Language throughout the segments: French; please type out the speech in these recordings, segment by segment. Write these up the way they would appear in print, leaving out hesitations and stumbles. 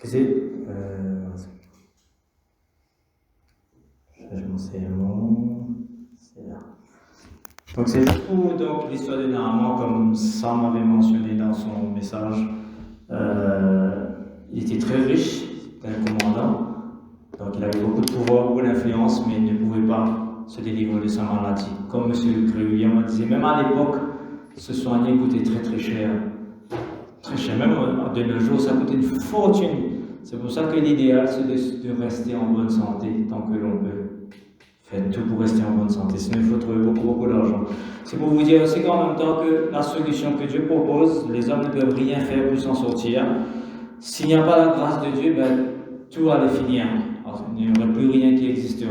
c'est je m'en sais c'est là. Donc c'est pour donc l'histoire de Naaman, comme Sam avait mentionné dans son message. Il était très riche, c'était un commandant, donc il avait beaucoup de pouvoir, beaucoup d'influence, mais il ne pouvait pas se délivrer de sa maladie. Comme M. Gruyam disait, même à l'époque, se soigner coûtait très très cher. Très cher, même de nos jours, ça coûtait une fortune. C'est pour ça que l'idéal, c'est de rester en bonne santé tant que l'on peut. Faites tout pour rester en bonne santé, sinon il faut trouver beaucoup d'argent. C'est pour vous dire aussi qu'en même temps que la solution que Dieu propose, les hommes ne peuvent rien faire pour s'en sortir. S'il n'y a pas la grâce de Dieu, tout allait finir. Alors, il n'y aurait plus rien qui existerait.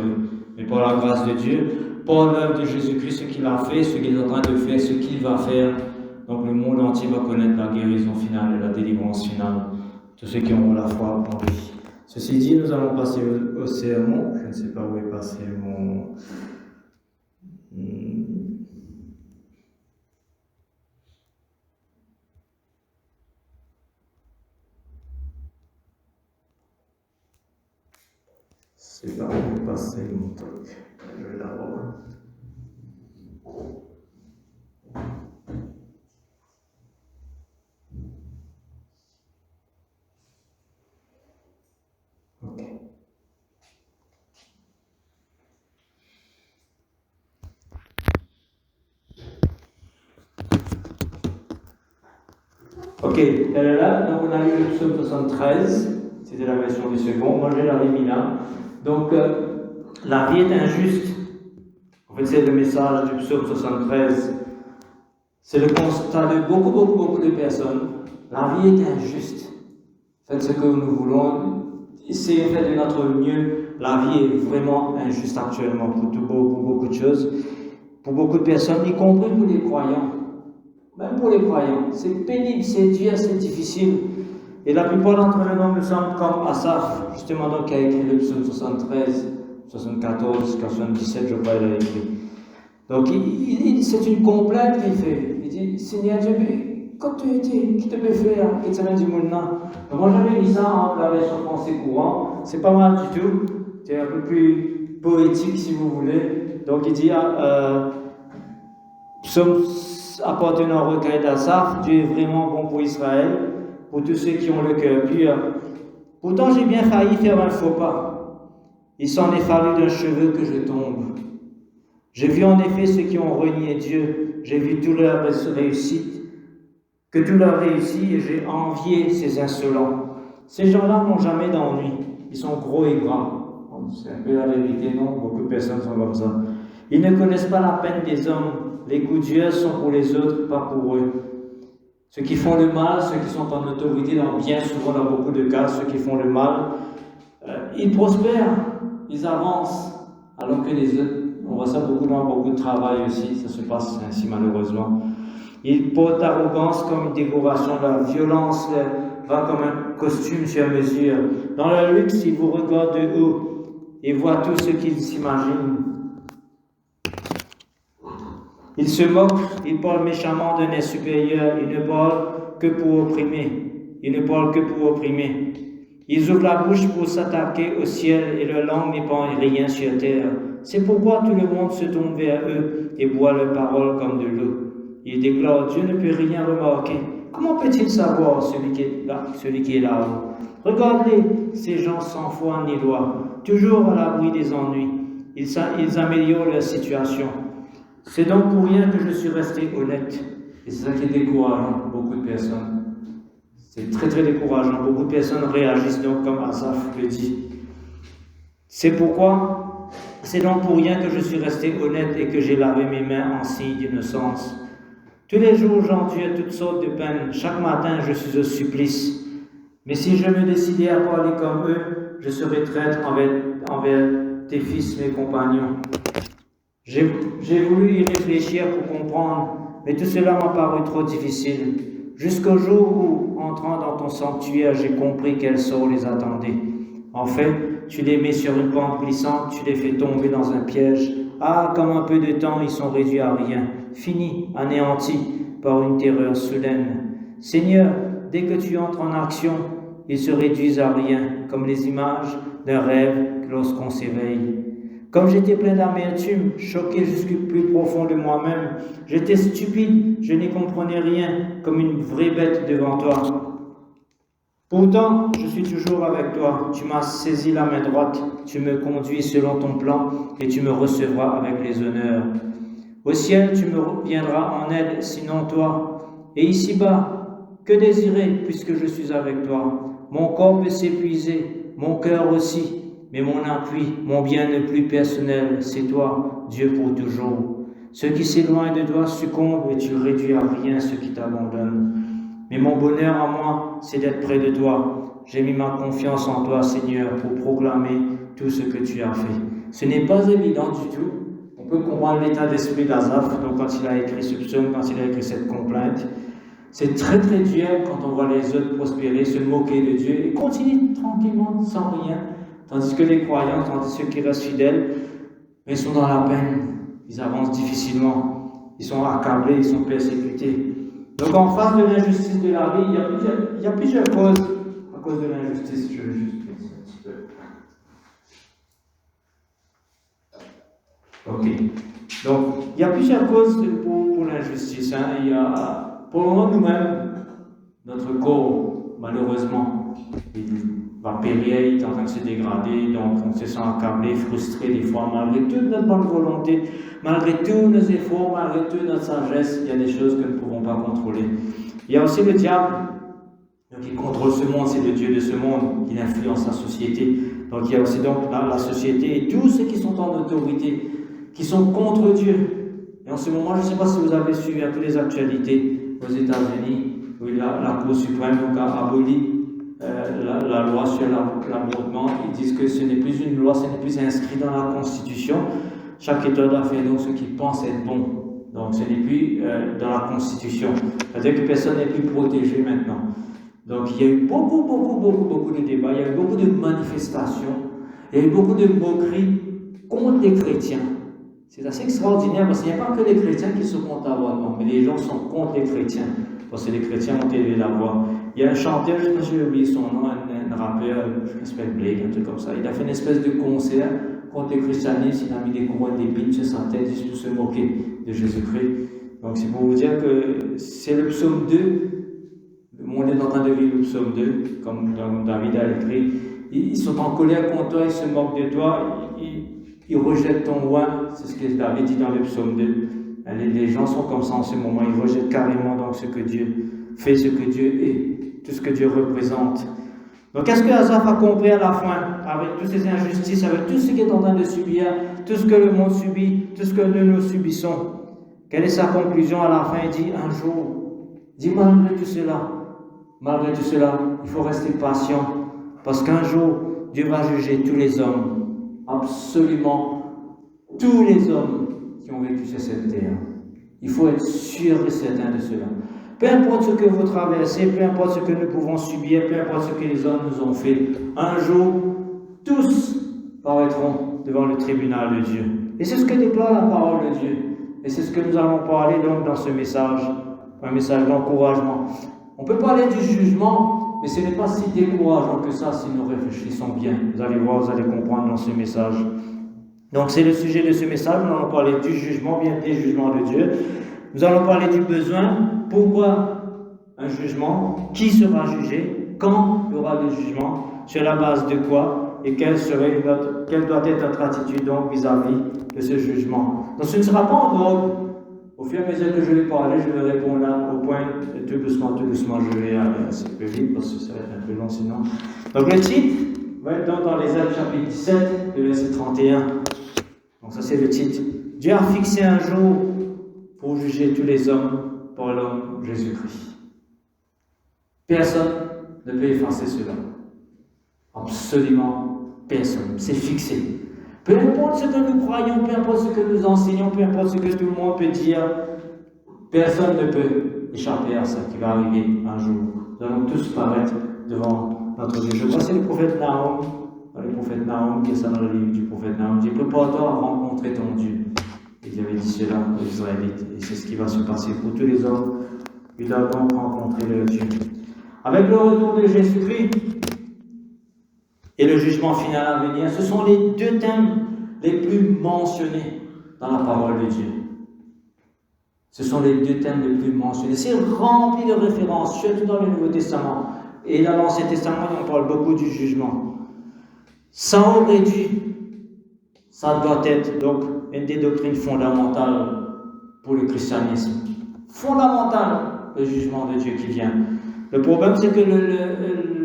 Mais par la grâce de Dieu, par l'œuvre de Jésus-Christ, ce qu'il a fait, ce qu'il est en train de faire, ce qu'il va faire, donc le monde entier va connaître la guérison finale et la délivrance finale. Tous ceux qui ont la foi en lui. Ceci dit, nous allons passer au sermon. Je ne sais pas où est passé mon... Je ne sais pas où est passé mon truc. Je vais l'avoir. Ok, elle est là, donc on a lu le psaume 73, c'était la version du second, moi je l'avais mis là. Donc, la vie est injuste. En fait, c'est le message du psaume 73. C'est le constat de beaucoup de personnes. La vie est injuste. Faites ce que nous voulons, essayez de faire de notre mieux. La vie est vraiment injuste actuellement pour beaucoup de choses. Pour beaucoup de personnes, y compris pour les croyants. Même pour les croyants, c'est pénible, c'est dur, c'est difficile. Et la plupart d'entre nous, nous sommes comme Asaph, justement, donc, qui a écrit le psaume 73, 74, 77, je crois, il a écrit. Donc, c'est une complainte qu'il fait. Il dit, Seigneur Dieu, mais quand tu étais, qui te peut faire? Et ça vient du moulin. Donc, moi, j'avais mis ça en la version français courant. C'est pas mal du tout. C'est un peu plus poétique, si vous voulez. Donc, il dit, psaume appartenant au recueil d'Asaph, Dieu est vraiment bon pour Israël, pour tous ceux qui ont le cœur pur. Pourtant, j'ai bien failli faire un faux pas. Il s'en est fallu d'un cheveu que je tombe. J'ai vu en effet ceux qui ont renié Dieu. J'ai vu tout leur réussite, que tout leur réussit, et j'ai envié ces insolents. Ces gens-là n'ont jamais d'ennui. Ils sont gros et gras. C'est un peu la vérité, non? Beaucoup de personnes sont comme ça. Ils ne connaissent pas la peine des hommes. Les coups de Dieu sont pour les autres, pas pour eux. Ceux qui font le mal, ceux qui sont en autorité, bien souvent dans beaucoup de cas, ceux qui font le mal, ils prospèrent, ils avancent, alors que les autres, on voit ça dans beaucoup de travail aussi, ça se passe ainsi malheureusement. Ils portent arrogance comme une décoration, la violence va comme un costume sur mesure. Dans la luxe, ils vous regardent de haut et voient tout ce qu'ils s'imaginent. Ils se moquent, ils parlent méchamment d'un être supérieur, ils ne parlent que pour opprimer. Ils ouvrent la bouche pour s'attaquer au ciel et leur langue n'épand rien sur terre. C'est pourquoi tout le monde se tourne vers eux et boit leurs paroles comme de l'eau. Ils déclarent, Dieu ne peut rien remarquer. Comment peut-il savoir celui qui est là-haut? Regardez, ces gens sans foi ni loi, toujours à l'abri des ennuis. Ils améliorent leur situation. C'est donc pour rien que je suis resté honnête. Et c'est ça qui est décourageant pour beaucoup de personnes. C'est très décourageant. Beaucoup de personnes réagissent donc comme Asaph le dit. C'est donc pour rien que je suis resté honnête et que j'ai lavé mes mains en signe d'innocence. Tous les jours, j'endure toutes sortes de peines. Chaque matin, je suis au supplice. Mais si je me décidais à parler comme eux, je serais traître envers tes fils, mes compagnons. J'ai voulu y réfléchir pour comprendre, mais tout cela m'a paru trop difficile. Jusqu'au jour où, entrant dans ton sanctuaire, j'ai compris quel sort les attendait. En fait, tu les mets sur une pente glissante, tu les fais tomber dans un piège. Ah, comme un peu de temps, ils sont réduits à rien, finis, anéantis par une terreur soudaine. Seigneur, dès que tu entres en action, ils se réduisent à rien, comme les images d'un rêve lorsqu'on s'éveille. Comme j'étais plein d'amertume, choqué jusqu'au plus profond de moi-même, j'étais stupide, je n'y comprenais rien, comme une vraie bête devant toi. Pourtant, je suis toujours avec toi. Tu m'as saisi la main droite, tu me conduis selon ton plan et tu me recevras avec les honneurs. Au ciel, tu me viendras en aide, sinon toi. Et ici-bas, que désirer puisque je suis avec toi? Mon corps peut s'épuiser, mon cœur aussi, mais mon appui, mon bien le plus personnel, c'est toi, Dieu pour toujours. Ceux qui s'éloignent de toi succombent et tu réduis à rien ceux qui t'abandonnent. Mais mon bonheur à moi, c'est d'être près de toi. J'ai mis ma confiance en toi, Seigneur, pour proclamer tout ce que tu as fait. Ce n'est pas évident du tout. On peut comprendre l'état d'esprit d'Asaph, donc quand il a écrit ce psaume, quand il a écrit cette complainte. C'est très très dur quand on voit les autres prospérer, se moquer de Dieu et continuer tranquillement, sans rien. Tandis que les croyants, tandis que ceux qui restent fidèles, ils sont dans la peine, ils avancent difficilement, ils sont accablés, ils sont persécutés. Donc en face de l'injustice de la vie, il y a plusieurs causes à cause de l'injustice. Je vais juste laisser un petit peu. Ok. Donc il y a plusieurs causes pour l'injustice. Il y a, pour le moment nous-mêmes, notre corps, malheureusement, il va périr, il est en train de se dégrader, donc on se sent accablé, frustré des fois, malgré toute notre bonne volonté, malgré tous nos efforts, malgré toute notre sagesse, il y a des choses que nous ne pouvons pas contrôler. Il y a aussi le diable, qui contrôle ce monde, c'est le Dieu de ce monde, qui influence la société. Donc il y a aussi donc la société et tous ceux qui sont en autorité, qui sont contre Dieu. Et en ce moment, je ne sais pas si vous avez suivi un peu les actualités aux États-Unis, où la Cour suprême donc, a aboli la loi sur l'avortement. Ils disent que ce n'est plus une loi, ce n'est plus inscrit dans la Constitution. Chaque État doit faire donc ce qu'il pense être bon. Donc ce n'est plus dans la Constitution. C'est-à-dire que personne n'est plus protégé maintenant. Donc il y a eu beaucoup de débats, il y a eu beaucoup de manifestations, il y a eu beaucoup de moqueries contre les chrétiens. C'est assez extraordinaire parce qu'il n'y a pas que les chrétiens qui sont contre l'avortement, mais les gens sont contre les chrétiens. Parce que les chrétiens ont élevé la voix. Il y a un chanteur, je ne sais pas si j'ai oublié son nom, un rappeur, je pense qu'il s'appelle Blake, un truc comme ça. Il a fait une espèce de concert contre le christianisme, il a mis des couronnes d'épines sur sa tête juste pour se moquer de Jésus-Christ. Donc c'est pour vous dire que c'est le psaume 2. Le monde est en train de vivre le psaume 2, comme David a écrit. Ils sont en colère contre toi, ils se moquent de toi, ils rejettent ton oint. C'est ce que David dit dans le psaume 2. Les gens sont comme ça en ce moment, ils rejettent carrément donc ce que Dieu fait, ce que Dieu est, tout ce que Dieu représente. Donc qu'est-ce que Asaph a compris à la fin, avec toutes ces injustices, avec tout ce qu'il est en train de subir, tout ce que le monde subit, tout ce que nous subissons? Quelle est sa conclusion à la fin? Il dit un jour, malgré tout cela, il faut rester patient, parce qu'un jour, Dieu va juger tous les hommes, absolument tous les hommes qui ont vécu sur cette terre. Il faut être sûr et certain de cela. Peu importe ce que vous traversez, peu importe ce que nous pouvons subir, peu importe ce que les hommes nous ont fait, un jour, tous paraîtront devant le tribunal de Dieu. Et c'est ce que déclare la parole de Dieu. Et c'est ce que nous allons parler donc dans ce message, un message d'encouragement. On peut parler du jugement, mais ce n'est pas si décourageant que ça si nous réfléchissons bien. Vous allez voir, vous allez comprendre dans ce message. Donc c'est le sujet de ce message, nous allons parler du jugement, bien des jugements de Dieu. Nous allons parler du besoin, pourquoi un jugement, qui sera jugé, quand il y aura le jugement, sur la base de quoi, et quelle doit être notre attitude donc vis-à-vis de ce jugement. Donc ce ne sera pas en ordre. Au fur et à mesure que je vais parler, je vais répondre là au point, tout doucement, je vais aller assez peu vite parce que ça va être un peu long sinon. Donc le titre va être dans les Actes chapitre 17, le verset 31. Donc ça c'est le titre. Dieu a fixé un jour pour juger tous les hommes par l'homme Jésus-Christ. Personne ne peut effacer cela. Absolument personne. C'est fixé. Peu importe ce que nous croyons, peu importe ce que nous enseignons, peu importe ce que tout le monde peut dire, personne ne peut échapper à ça qui va arriver un jour. Nous allons tous paraître devant notre Dieu. Je crois que c'est le prophète Nahum, qui est ça dans le livre du prophète Nahum, dit: prépare-toi à rencontrer ton Dieu. Il avait dit cela aux Israélites, et c'est ce qui va se passer pour tous les hommes. Ils doivent donc rencontrer leur Dieu. Avec le retour de Jésus-Christ, et le jugement final à venir, ce sont les deux thèmes les plus mentionnés dans la parole de Dieu. Ce sont les deux thèmes les plus mentionnés. C'est rempli de références, surtout dans le Nouveau Testament. Et dans l'Ancien Testament, on parle beaucoup du jugement. Ça aurait dû, ça doit être donc une des doctrines fondamentales pour le christianisme. Fondamentale, le jugement de Dieu qui vient. Le problème, c'est que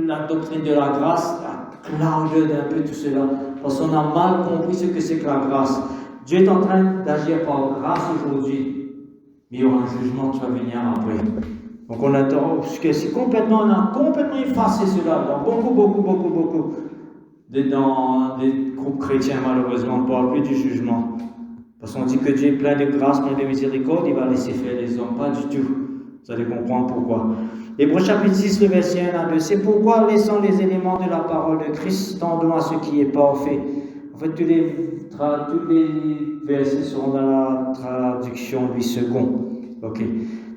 la doctrine de la grâce clouded un peu tout cela, parce qu'on a mal compris ce que c'est que la grâce. Dieu est en train d'agir par grâce aujourd'hui, mais il y aura un jugement qui va venir après. Donc on attend, parce que on a complètement effacé cela dans beaucoup dans des groupes chrétiens, malheureusement, on ne parle plus du jugement. Parce qu'on dit que Dieu est plein de grâce, plein de miséricorde, il va laisser faire les hommes. Pas du tout. Vous allez comprendre pourquoi. Hébreux chapitre 6, le verset 1 à 2. C'est pourquoi, laissant les éléments de la parole de Christ, tendons à ce qui est parfait. En fait, tous les versets seront dans la traduction du second. Ok.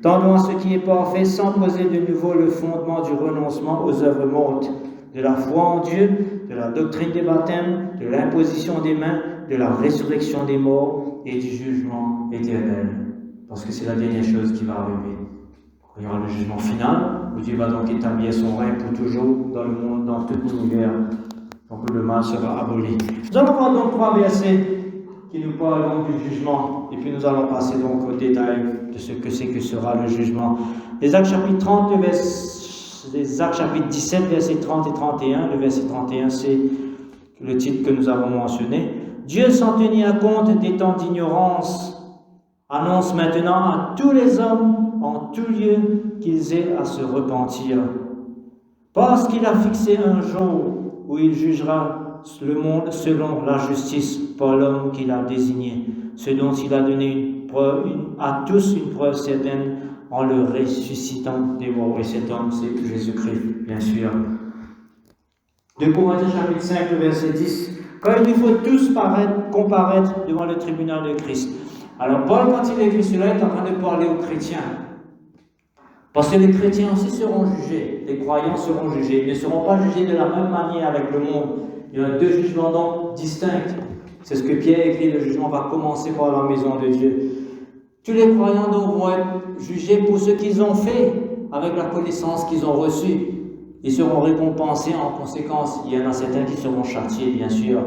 Tendons à ce qui est parfait, sans poser de nouveau le fondement du renoncement aux œuvres mortes, de la foi en Dieu, de la doctrine des baptêmes, de l'imposition des mains, de la résurrection des morts et du jugement éternel. Parce que c'est la dernière chose qui va arriver. Il y aura le jugement final, où Dieu va donc établir son règne pour toujours dans le monde, dans tout l'univers. Donc le mal sera aboli. Nous allons voir donc 3 versets qui nous parlent donc du jugement. Et puis nous allons passer donc au détail de ce que c'est que sera le jugement. Les Actes chapitre 30, les Actes chapitre 17, versets 30 et 31. Le verset 31, c'est le titre que nous avons mentionné. Dieu, sans tenir compte des temps d'ignorance, annonce maintenant à tous les hommes en tout lieu qu'ils aient à se repentir. Parce qu'il a fixé un jour où il jugera le monde selon la justice par l'homme qu'il a désigné, ce dont il a donné à tous une preuve certaine en le ressuscitant des morts. Et cet homme, c'est Jésus-Christ, bien sûr. 2 Corinthiens chapitre 5, verset 10. Quand il nous faut tous comparaître devant le tribunal de Christ. Alors Paul, quand il écrit cela, est en train de parler aux chrétiens. Parce que les chrétiens aussi seront jugés, les croyants seront jugés. Ils ne seront pas jugés de la même manière avec le monde. Il y a 2 jugements donc distincts. C'est ce que Pierre écrit, le jugement va commencer par la maison de Dieu. Tous les croyants donc vont être jugés pour ce qu'ils ont fait avec la connaissance qu'ils ont reçue. Ils seront récompensés en conséquence. Il y en a certains qui seront châtiés, bien sûr.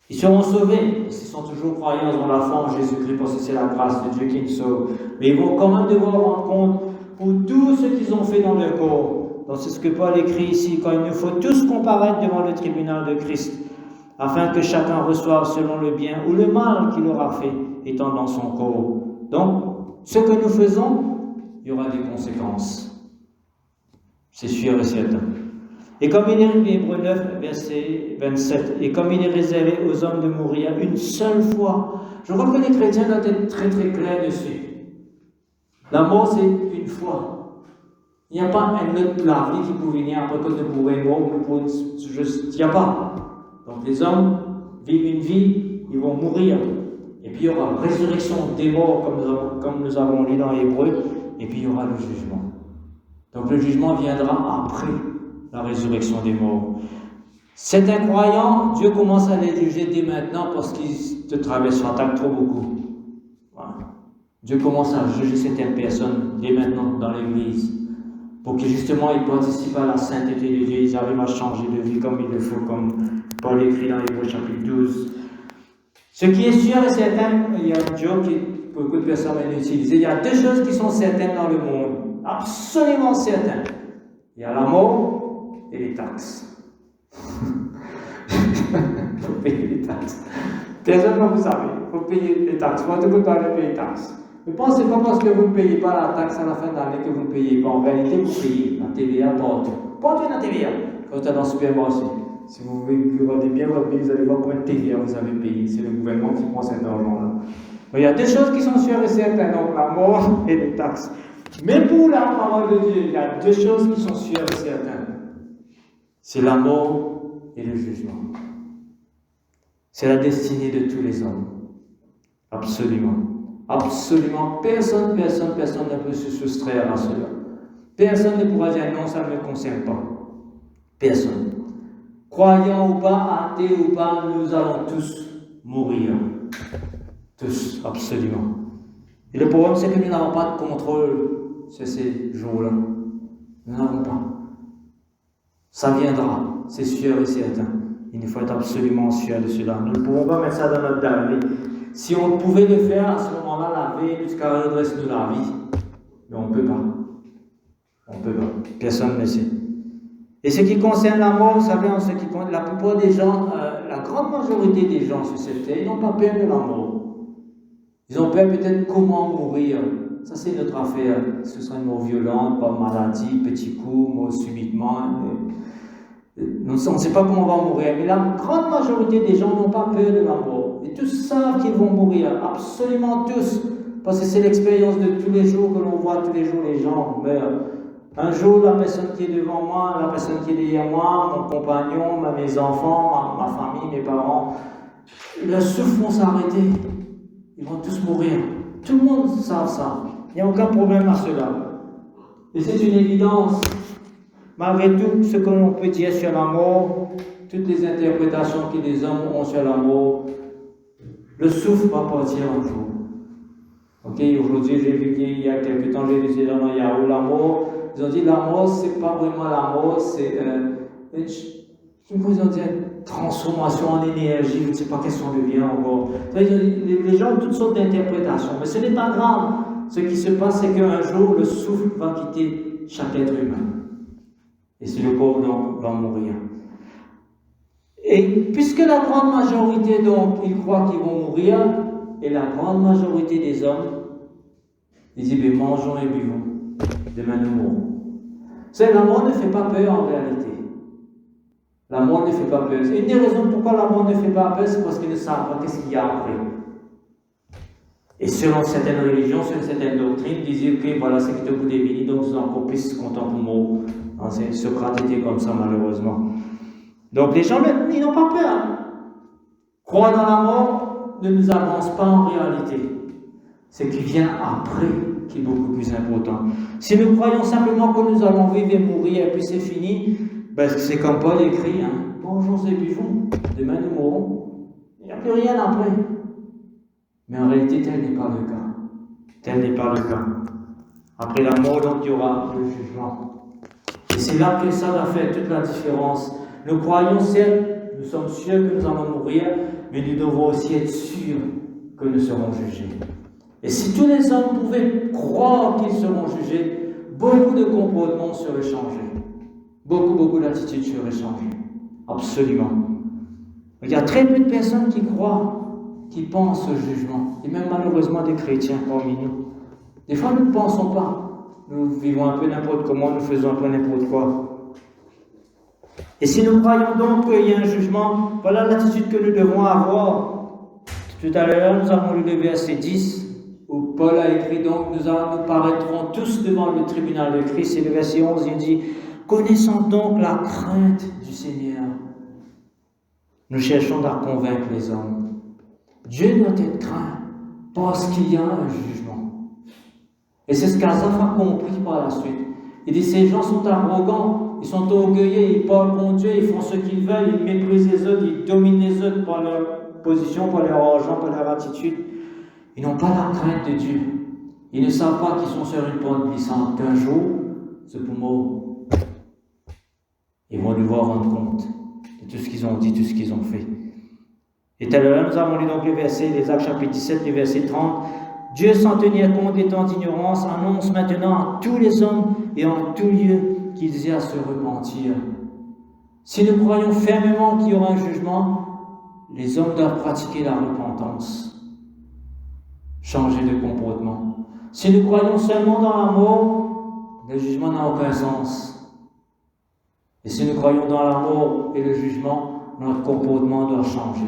Ils seront sauvés, parce qu'ils sont toujours croyants, ils ont la foi en Jésus-Christ, parce que c'est la grâce de Dieu qui nous sauve. Mais ils vont quand même devoir rendre compte pour tout ce qu'ils ont fait dans leur corps. Donc c'est ce que Paul écrit ici, quand il nous faut tous comparaître devant le tribunal de Christ, afin que chacun reçoive selon le bien ou le mal qu'il aura fait, étant dans son corps. Donc, ce que nous faisons, il y aura des conséquences. C'est sûr et certain. Et comme il est, Hébreux 9, verset 27, et comme il est réservé aux hommes de mourir une seule fois, je crois que les chrétiens doivent être très très clairs dessus. La mort, c'est une fois. Il n'y a pas un autre la vie qui peut venir après que de mourir mort, il n'y a pas. Donc les hommes vivent une vie, ils vont mourir. Et puis il y aura résurrection des morts, comme nous avons lu dans Hébreux, et puis il y aura le jugement. Donc le jugement viendra après la résurrection des morts. Certains croyants, Dieu commence à les juger dès maintenant parce qu'ils te traversent, attaquent trop beaucoup. Voilà. Dieu commence à juger certaines personnes dès maintenant dans l'Église pour que justement ils participent à la sainteté de Dieu, ils arrivent à changer de vie comme il le faut, comme Paul écrit dans Hébreux chapitre 12. Ce qui est sûr et certain, il y a un joke que beaucoup de personnes viennent utiliser, il y a 2 choses qui sont certaines dans le monde, absolument certaines. Il y a la mort et les taxes. Il faut payer les taxes. Personne ne vous savez, il faut payer les taxes. Moi, tout le monde doit payer les taxes. Ne pensez pas parce que vous ne payez pas la taxe à la fin de l'année que vous ne payez pas. En réalité, vous payez la TVA partout. Partout la TVA. Quand vous êtes dans le supermarché, si vous regardez bien votre pays, vous allez voir combien de TVA vous avez payé. C'est le gouvernement qui prend cet argent-là. Il y a 2 choses qui sont sûres et certaines, donc la mort et les taxes. Mais pour la parole de Dieu, il y a 2 choses qui sont sûres et certaines. C'est la mort et le jugement. C'est la destinée de tous les hommes. Absolument. Absolument. Personne ne peut se soustraire à cela. Personne ne pourra dire non, ça ne me concerne pas. Personne. Croyants ou pas, athées ou pas, nous allons tous mourir. Tous, absolument. Et le problème, c'est que nous n'avons pas de contrôle sur ces jours-là. Nous n'avons pas. Ça viendra, c'est sûr et certain. Il faut être absolument sûr de cela. Nous ne pouvons pas mettre ça dans notre diary. Si on pouvait le faire, à ce moment-là, la veille jusqu'à redresser de la vie. Mais on ne peut pas. On ne peut pas. Personne ne le sait. Et ce qui concerne la mort, vous savez, la plupart des gens, la grande majorité des gens sur cette terre, ils n'ont pas peur de la mort. Ils ont peur peut-être comment mourir. Ça, c'est notre affaire. Ce sera une mort violente, pas maladie, petit coup, mort subitement. On ne sait pas comment on va mourir. Mais la grande majorité des gens n'ont pas peur de la mort. Et tous savent qu'ils vont mourir. Absolument tous. Parce que c'est l'expérience de tous les jours que l'on voit, tous les jours les gens meurent. Un jour, la personne qui est devant moi, la personne qui est derrière moi, mon compagnon, mes enfants, ma famille, mes parents, le souffle vont s'arrêter. Ils vont tous mourir. Tout le monde sait ça. Il n'y a aucun problème à cela. Et c'est une évidence. Malgré tout ce que l'on peut dire sur la mort, toutes les interprétations que les hommes ont sur la mort, le souffle va partir un jour. Ok, aujourd'hui, j'ai vu qu'il y a quelques temps, j'ai vu dans Yahoo la mort. Ils ont dit la mort, c'est pas vraiment la mort, c'est une transformation en énergie, je ne sais pas qu'est-ce qu'on devient encore. Les gens ont toutes sortes d'interprétations, mais ce n'est pas grave. Ce qui se passe, c'est qu'un jour, le souffle va quitter chaque être humain. Et si le corps va mourir. Et puisque la grande majorité, donc, ils croient qu'ils vont mourir, et la grande majorité des hommes, ils disent, ben, mangeons et buvons. Demain nous mourrons. La mort ne fait pas peur en réalité. La mort ne fait pas peur. Une des raisons pourquoi la mort ne fait pas peur, c'est parce qu'ils ne savent pas qu'est-ce qu'il y a après. Et selon certaines religions, selon certaines doctrines, ils disent, ok, voilà, c'est que vous dévinis, donc vous êtes encore plus contents pour mourir. Socrate était comme ça, malheureusement. Donc les gens, ils n'ont pas peur. Croire dans la mort ne nous avance pas en réalité. Ce qui vient après qui est beaucoup plus important. Si nous croyons simplement que nous allons vivre et mourir et puis c'est fini, ben c'est comme Paul écrit, mangeons et buvons, demain nous mourrons. Il n'y a plus rien après. Mais en réalité, tel n'est pas le cas. Tel n'est pas le cas. Après la mort, donc, il y aura le jugement. Et c'est là que ça va faire toute la différence. Nous croyons, certes, nous sommes sûrs que nous allons mourir, mais nous devons aussi être sûrs que nous serons jugés. Et si tous les hommes pouvaient croire qu'ils seront jugés, beaucoup de comportements seraient changés. Beaucoup d'attitudes seraient changées. Absolument. Il y a très peu de personnes qui croient, qui pensent au jugement. Et même malheureusement des chrétiens parmi nous. Des fois, nous ne pensons pas. Nous vivons un peu n'importe comment, nous faisons un peu n'importe quoi. Et si nous croyons donc qu'il y a un jugement, voilà l'attitude que nous devons avoir. Tout à l'heure, nous avons lu le verset 10. Où Paul a écrit donc, nous paraîtrons tous devant le tribunal de Christ. Et le verset 11, il dit, connaissons donc la crainte du Seigneur. Nous cherchons à convaincre les hommes. Dieu doit être craint parce qu'il y a un jugement. Et c'est ce qu'Asaph a compris par la suite. Il dit, ces gens sont arrogants, ils sont orgueilleux, ils parlent contre Dieu, ils font ce qu'ils veulent, ils méprisent les autres, ils dominent les autres par leur position, par leur argent, par leur attitude. Ils n'ont pas la crainte de Dieu. Ils ne savent pas qu'ils sont sur une pente glissante, qu'un jour, ce poumon, ils vont devoir rendre compte de tout ce qu'ils ont dit, tout ce qu'ils ont fait. Et tout à l'heure, nous avons lu donc le verset, les Actes chapitre 17, le verset 30. Dieu, sans tenir compte des temps d'ignorance, annonce maintenant à tous les hommes et en tout lieu qu'ils aient à se repentir. Si nous croyons fermement qu'il y aura un jugement, les hommes doivent pratiquer la repentance. Changer de comportement. Si nous croyons seulement dans la mort, le jugement n'a aucun sens. Et si nous croyons dans la mort et le jugement, notre comportement doit changer.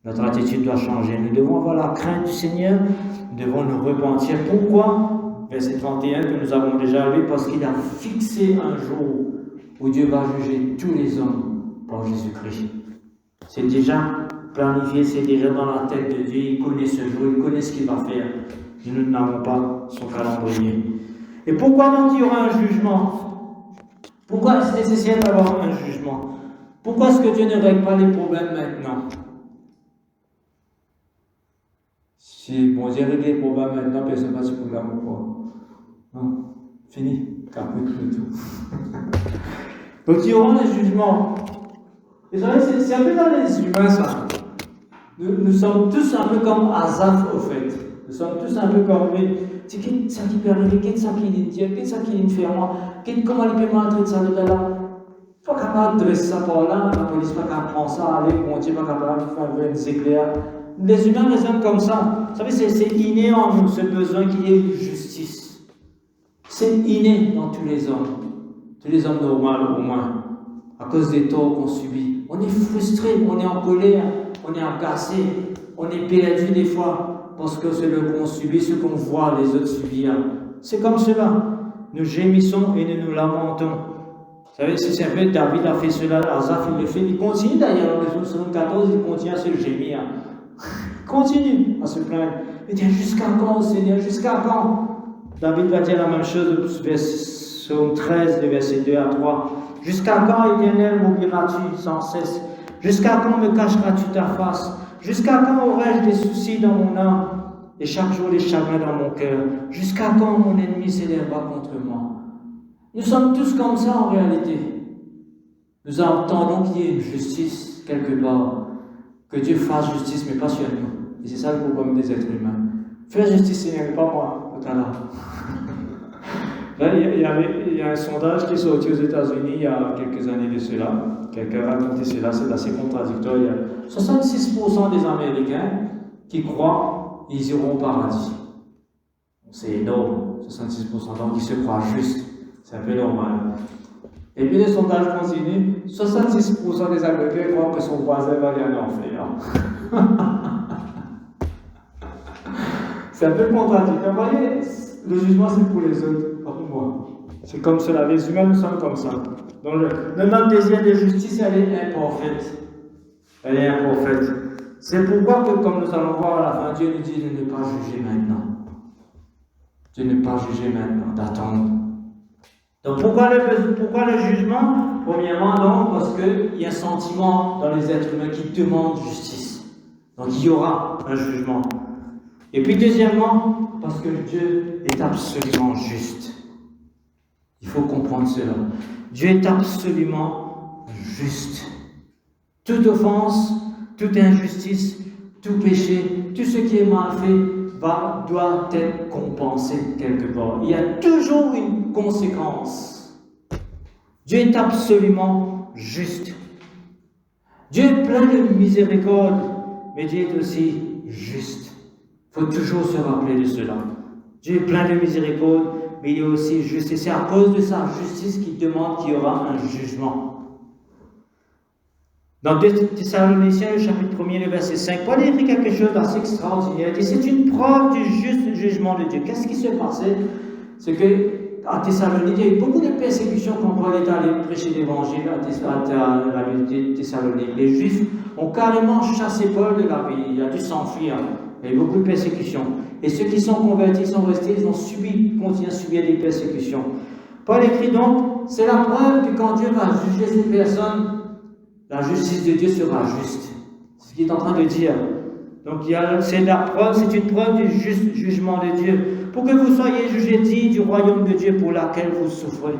Notre attitude doit changer. Nous devons avoir la crainte du Seigneur, nous devons nous repentir. Pourquoi? Verset 31 que nous avons déjà lu, parce qu'il a fixé un jour où Dieu va juger tous les hommes par Jésus-Christ. C'est déjà planifié, c'est déjà dans la tête de Dieu, il connaît ce jour, il connaît ce qu'il va faire. Et nous n'avons pas son calendrier. Et pourquoi donc il y aura un jugement? Pourquoi est-ce nécessaire d'avoir un jugement? Pourquoi est-ce que Dieu ne règle pas les problèmes maintenant? Si bon Dieu règle les problèmes maintenant, personne n'a pas de problème ou pas? Non, fini, caput le tout. Donc il y aura un jugement. Et vous savez, c'est un peu dans les humains ça. Nous sommes tous un peu comme Asaph au fait. Nous sommes tous un peu comme lui. C'est qui ça qui peut arriver, qui ça qui dit Dieu, qui ça qui dit faire moi, comment il peut maltraiter ça de là. Pas capable de dresser ça par là, la police pas capable de prendre ça, aller, bon Dieu pas capable de faire des éclairs. Les humains raisonnent comme ça. Vous savez, c'est inné en nous, ce besoin qu'il y ait une justice. C'est inné dans tous les hommes normaux au moins, à cause des torts qu'on subit. On est frustré, on est en colère, on est agacé, on est perdu des fois, parce que c'est le qu'on subit, ce qu'on voit les autres subir. C'est comme cela. Nous gémissons et nous nous lamentons. Vous savez, c'est un peu David a fait cela, Asaph il le fait, il continue d'ailleurs dans le psaume 74, il continue à se gémir. Continue à se plaindre. Il dit jusqu'à quand, Seigneur, jusqu'à quand? David va dire la même chose, psaume 13, versets 2 à 3. Jusqu'à quand, Éternel, m'oublieras-tu sans cesse? Jusqu'à quand me cacheras-tu ta face? Jusqu'à quand aurai-je des soucis dans mon âme et chaque jour des chagrins dans mon cœur? Jusqu'à quand mon ennemi s'élèvera contre moi? Nous sommes tous comme ça en réalité. Nous attendons qu'il y ait une justice quelque part. Que Dieu fasse justice, mais pas sur nous. Et c'est ça le problème des êtres humains. Faire justice, Seigneur, pas moi, tout à l'heure. Il y a un sondage qui est sorti aux États-Unis il y a quelques années de cela. Quelqu'un a raconté cela, c'est assez contradictoire. Il y a 66% des Américains qui croient qu'ils iront au paradis. C'est énorme, 66%. Donc ils se croient justes. C'est un peu normal. Et puis les sondages continuent. 66% des Américains croient que son voisin va aller en enfer. C'est un peu contradictoire. Vous voyez, le jugement c'est pour les autres, pas pour moi. C'est comme cela. Les humains nous sommes comme ça. Donc notre désir de justice, elle est imparfaite. Elle est imparfaite. C'est pourquoi que, comme nous allons voir à la fin, Dieu nous dit de ne pas juger maintenant. De ne pas juger maintenant, d'attendre. Donc pourquoi le jugement? Premièrement, donc, parce qu'il y a un sentiment dans les êtres humains qui demande justice. Donc il y aura un jugement. Et puis deuxièmement, parce que Dieu est absolument juste. Il faut comprendre cela. Dieu est absolument juste. Toute offense, toute injustice, tout péché, tout ce qui est mal fait, doit être compensé quelque part. Il y a toujours une conséquence. Dieu est absolument juste. Dieu est plein de miséricorde, mais Dieu est aussi juste. Il faut toujours se rappeler de cela. Dieu est plein de miséricorde, mais il est aussi juste. Et c'est à cause de sa justice qu'il demande qu'il y aura un jugement. Dans 2 Thessaloniciens, le chapitre 1er, le verset 5, Paul écrit quelque chose d'assez extraordinaire. Il dit, c'est une preuve du juste jugement de Dieu. Qu'est-ce qui s'est passé? C'est qu'à Thessalonique, il y a eu beaucoup de persécutions quand Paul est allé prêcher l'évangile à la ville de Thessalonique. Les Juifs ont carrément chassé Paul de la ville. Il a dû s'enfuir. Il y a eu beaucoup de persécutions. Et ceux qui sont convertis sont restés, ils ont continué à subir des persécutions. Paul écrit donc, c'est la preuve que quand Dieu va juger ces personnes, la justice de Dieu sera juste. C'est ce qu'il est en train de dire. Donc c'est une preuve du juste jugement de Dieu. Pour que vous soyez jugés dignes du royaume de Dieu pour laquelle vous souffrez.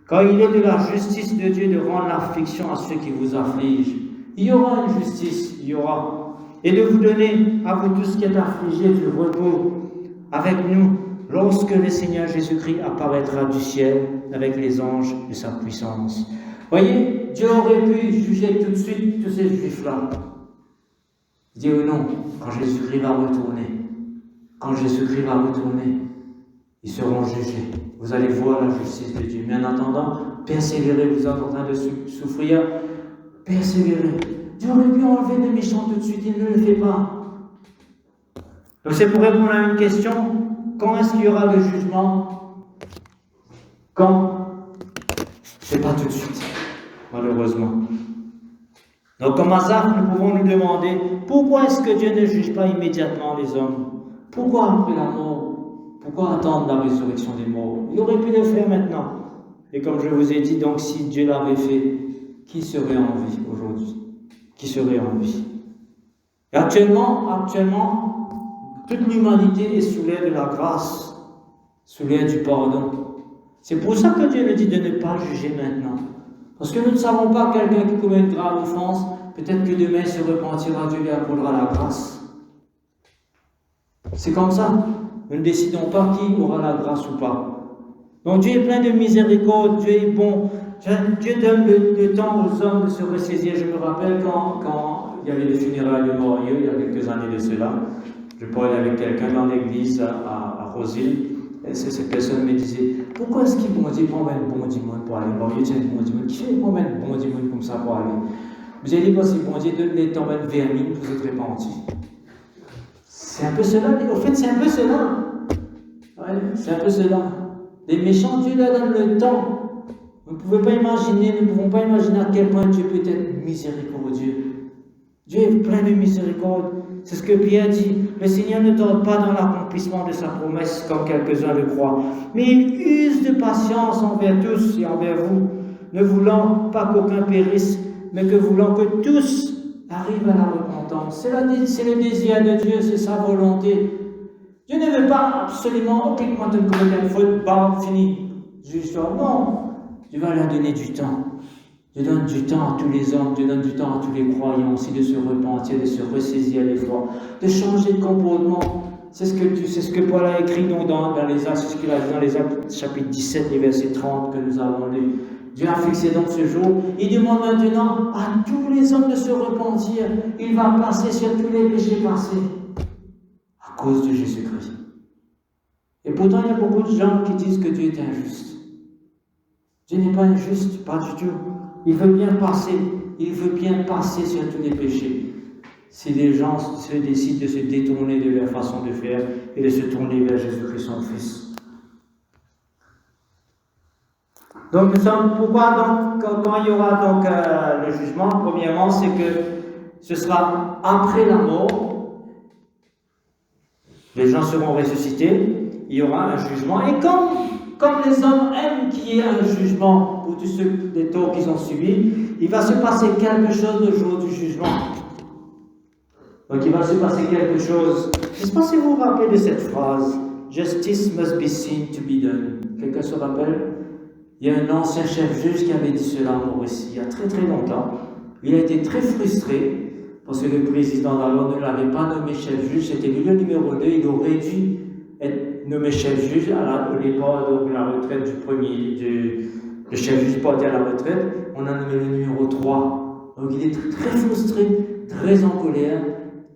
Car il est de la justice de Dieu de rendre l'affliction à ceux qui vous affligent. Il y aura une justice, il y aura. Et de vous donner à vous tous qui êtes affligés du repos avec nous lorsque le Seigneur Jésus-Christ apparaîtra du ciel avec les anges de sa puissance. Voyez, Dieu aurait pu juger tout de suite tous ces juifs-là. Dire non, quand Jésus-Christ va retourner, ils seront jugés. Vous allez voir la justice de Dieu. Mais en attendant, persévérez, vous êtes en train de souffrir, persévérez. Dieu aurait pu enlever les méchants tout de suite, il ne le fait pas. Donc c'est pour répondre à une question, quand est-ce qu'il y aura le jugement? Quand? C'est pas tout de suite, malheureusement. Donc comme Asaph, nous pouvons nous demander, pourquoi est-ce que Dieu ne juge pas immédiatement les hommes? Pourquoi après la mort? Pourquoi attendre la résurrection des morts? Il aurait pu le faire maintenant. Et comme je vous ai dit, donc si Dieu l'avait fait, qui serait en vie aujourd'hui? Qui serait en vie? Et actuellement, toute l'humanité est sous l'air de la grâce, sous l'air du pardon. C'est pour ça que Dieu nous dit de ne pas juger maintenant. Parce que nous ne savons pas quelqu'un qui commet une grave offense, peut-être que demain il se repentira, Dieu lui accordera la grâce. C'est comme ça. Nous ne décidons pas qui aura la grâce ou pas. Donc Dieu est plein de miséricorde, Dieu est bon. Dieu donne le temps aux hommes de se ressaisir. Je me rappelle quand il y avait les funérailles de Morieux, il y a quelques années de cela. Je parlais avec quelqu'un dans l'église à Rosil. Et cette personne me disait, pourquoi est-ce qu'il prend un bon dimanche pour aller? Morieux, tiens, un bon dimanche. Qui fait un bon dimanche comme ça pour aller? J'ai dit, parce que bon Dieu donne les temps de vermine pour se repentir. C'est un peu cela. Au fait, c'est un peu cela. Ouais, c'est un peu cela. Les méchants, Dieu leur donne le temps. Nous ne pouvons pas imaginer à quel point Dieu peut être miséricordieux. Dieu est plein de miséricorde. C'est ce que Pierre dit. Le Seigneur ne tarde pas dans l'accomplissement de sa promesse, comme quelques-uns le croient. Mais il use de patience envers tous et envers vous, ne voulant pas qu'aucun périsse, mais que voulant que tous arrivent à la repentance. C'est le désir de Dieu, c'est sa volonté. Dieu ne veut pas absolument, ok, quand tu commets une faute, bam, fini. Juge-toi. Non. Dieu va leur donner du temps. Dieu donne du temps à tous les hommes, Dieu donne du temps à tous les croyants aussi de se repentir, de se ressaisir des fois, de changer de comportement. C'est ce que Paul a écrit donc dans les Actes, c'est ce qu'il a dit dans les Actes chapitre 17, les versets 30 que nous avons lus. Dieu a fixé donc ce jour. Il demande maintenant à tous les hommes de se repentir. Il va passer sur tous les péchés passés à cause de Jésus-Christ. Et pourtant, il y a beaucoup de gens qui disent que Dieu est injuste. Dieu n'est pas injuste, pas du tout. Il veut bien passer sur tous les péchés. Si les gens se décident de se détourner de leur façon de faire et de se tourner vers Jésus-Christ, son Fils. Donc, pourquoi quand il y aura donc le jugement, premièrement, c'est que ce sera après la mort. Les gens seront ressuscités, il y aura un jugement. Et comme les hommes aiment qu'il y ait un jugement pour tous ceux des torts qu'ils ont subis, il va se passer quelque chose le jour du jugement. Donc il va se passer quelque chose. Je ne sais pas si vous vous rappelez de cette phrase. Justice must be seen to be done. Quelqu'un se rappelle? Il y a un ancien chef juge qui avait dit cela en Mauricie il y a très très longtemps. Il a été très frustré parce que le président d'alors ne l'avait pas nommé chef juge. C'était lui le numéro 2. Il aurait dû être nommé chef juge au départ de la retraite le chef juge parti à la retraite. On a nommé le numéro 3. Donc il était très frustré, très en colère,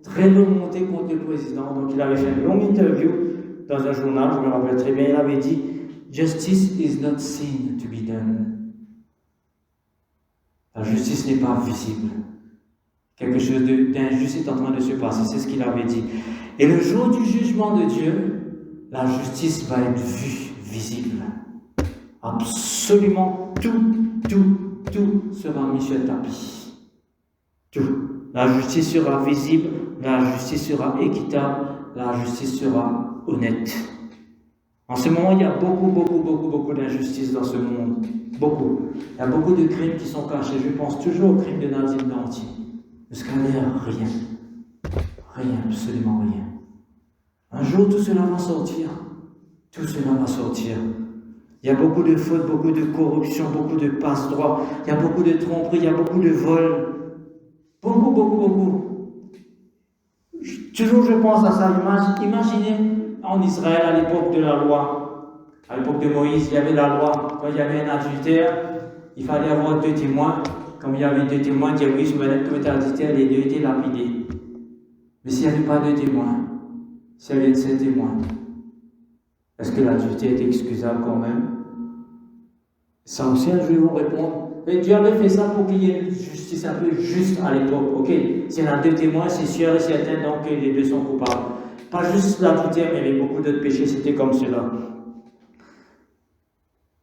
très remonté contre le président. Donc il avait fait une longue interview dans un journal, je me rappelle très bien. Il avait dit Justice is not seen to be done. La justice n'est pas visible. Quelque chose d'injuste est en train de se passer, c'est ce qu'il avait dit. Et le jour du jugement de Dieu, la justice va être vue, visible. Absolument tout sera mis sur le tapis. Tout. La justice sera visible, la justice sera équitable, la justice sera honnête. En ce moment, il y a beaucoup d'injustices dans ce monde. Beaucoup. Il y a beaucoup de crimes qui sont cachés. Je pense toujours au crime de Nadine Danty. Jusqu'à l'air, rien. Rien, absolument rien. Un jour, tout cela va sortir. Tout cela va sortir. Il y a beaucoup de fautes, beaucoup de corruption, beaucoup de passe-droit. Il y a beaucoup de tromperies, il y a beaucoup de vols. Beaucoup. Toujours, je pense à ça. Imaginez en Israël, à l'époque de la loi, à l'époque de Moïse, il y avait la loi. Quand il y avait un adultère, il fallait avoir 2 témoins. Comme il y avait 2 témoins, il dit oui, je me lève comme adultère, les 2 étaient lapidés. Mais s'il n'y avait pas de témoins, s'il y avait 7 témoins, est-ce que l'adultère est excusable quand même? Ça aussi, un jour, ils vont répondre. Et Dieu avait fait ça pour qu'il y ait une justice un peu juste à l'époque. Ok, s'il y en a 2 témoins, c'est sûr et certain donc que les 2 sont coupables. Pas juste l'adultère, mais il y avait beaucoup d'autres péchés, c'était comme cela.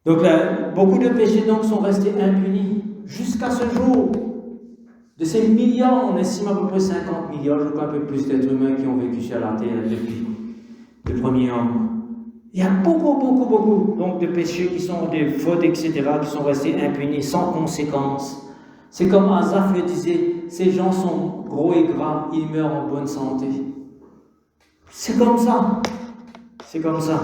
Donc là, beaucoup de péchés donc sont restés impunis jusqu'à ce jour. De ces milliards, on estime à peu près 50 milliards, je crois un peu plus d'êtres humains qui ont vécu sur la terre depuis le premier homme. Il y a beaucoup donc de péchés qui sont des fautes, etc., qui sont restés impunis, sans conséquence. C'est comme Asaph le disait, ces gens sont gros et gras, ils meurent en bonne santé. C'est comme ça. C'est comme ça.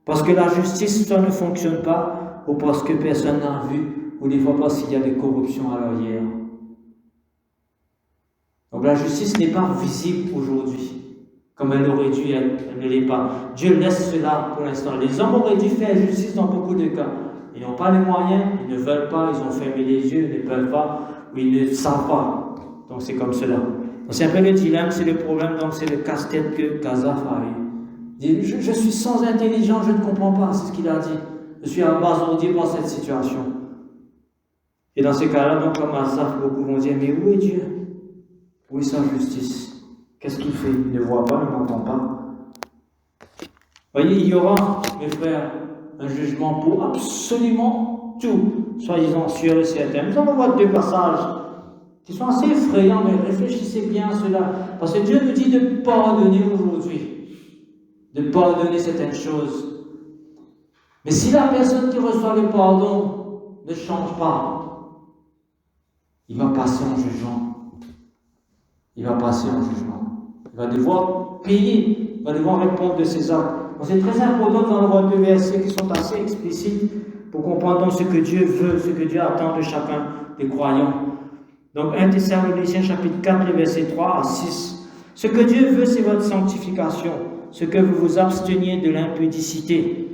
Parce que la justice, ça ne fonctionne pas, ou parce que personne n'a vu, ou des fois parce qu'il y a des corruptions à l'arrière. Donc la justice n'est pas visible aujourd'hui, comme elle aurait dû être, elle ne l'est pas. Dieu laisse cela pour l'instant. Les hommes auraient dû faire justice dans beaucoup de cas. Ils n'ont pas les moyens, ils ne veulent pas, ils ont fermé les yeux, ils ne peuvent pas, ou ils ne savent pas. Donc c'est comme cela. Donc c'est un peu le dilemme, c'est le problème, donc c'est le casse-tête que Asaph a eu. Il dit, je suis sans intelligence, je ne comprends pas, c'est ce qu'il a dit. Je suis abasourdi par cette situation. Et dans ces cas-là, donc comme Asaph, beaucoup vont dire, mais où est Dieu? Où est sa justice? Qu'est-ce qu'il fait? Il ne voit pas, il n'entend pas. Voyez, il y aura, mes frères, un jugement pour absolument tout, soyez-en sûrs et certains. Nous allons voir deux passages qui sont assez effrayants, mais réfléchissez bien à cela. Parce que Dieu nous dit de pardonner aujourd'hui, de pardonner certaines choses. Mais si la personne qui reçoit le pardon ne change pas, il va passer en jugement. Il va passer en jugement. Il va devoir payer, il va devoir répondre de ses actes. C'est très important dans le voir deux versets qui sont assez explicites pour comprendre donc ce que Dieu veut, ce que Dieu attend de chacun des croyants. Donc 1 Thessaloniciens chapitre 4, les versets 3 à 6. Ce que Dieu veut, c'est votre sanctification, ce que vous vous absteniez de l'impudicité,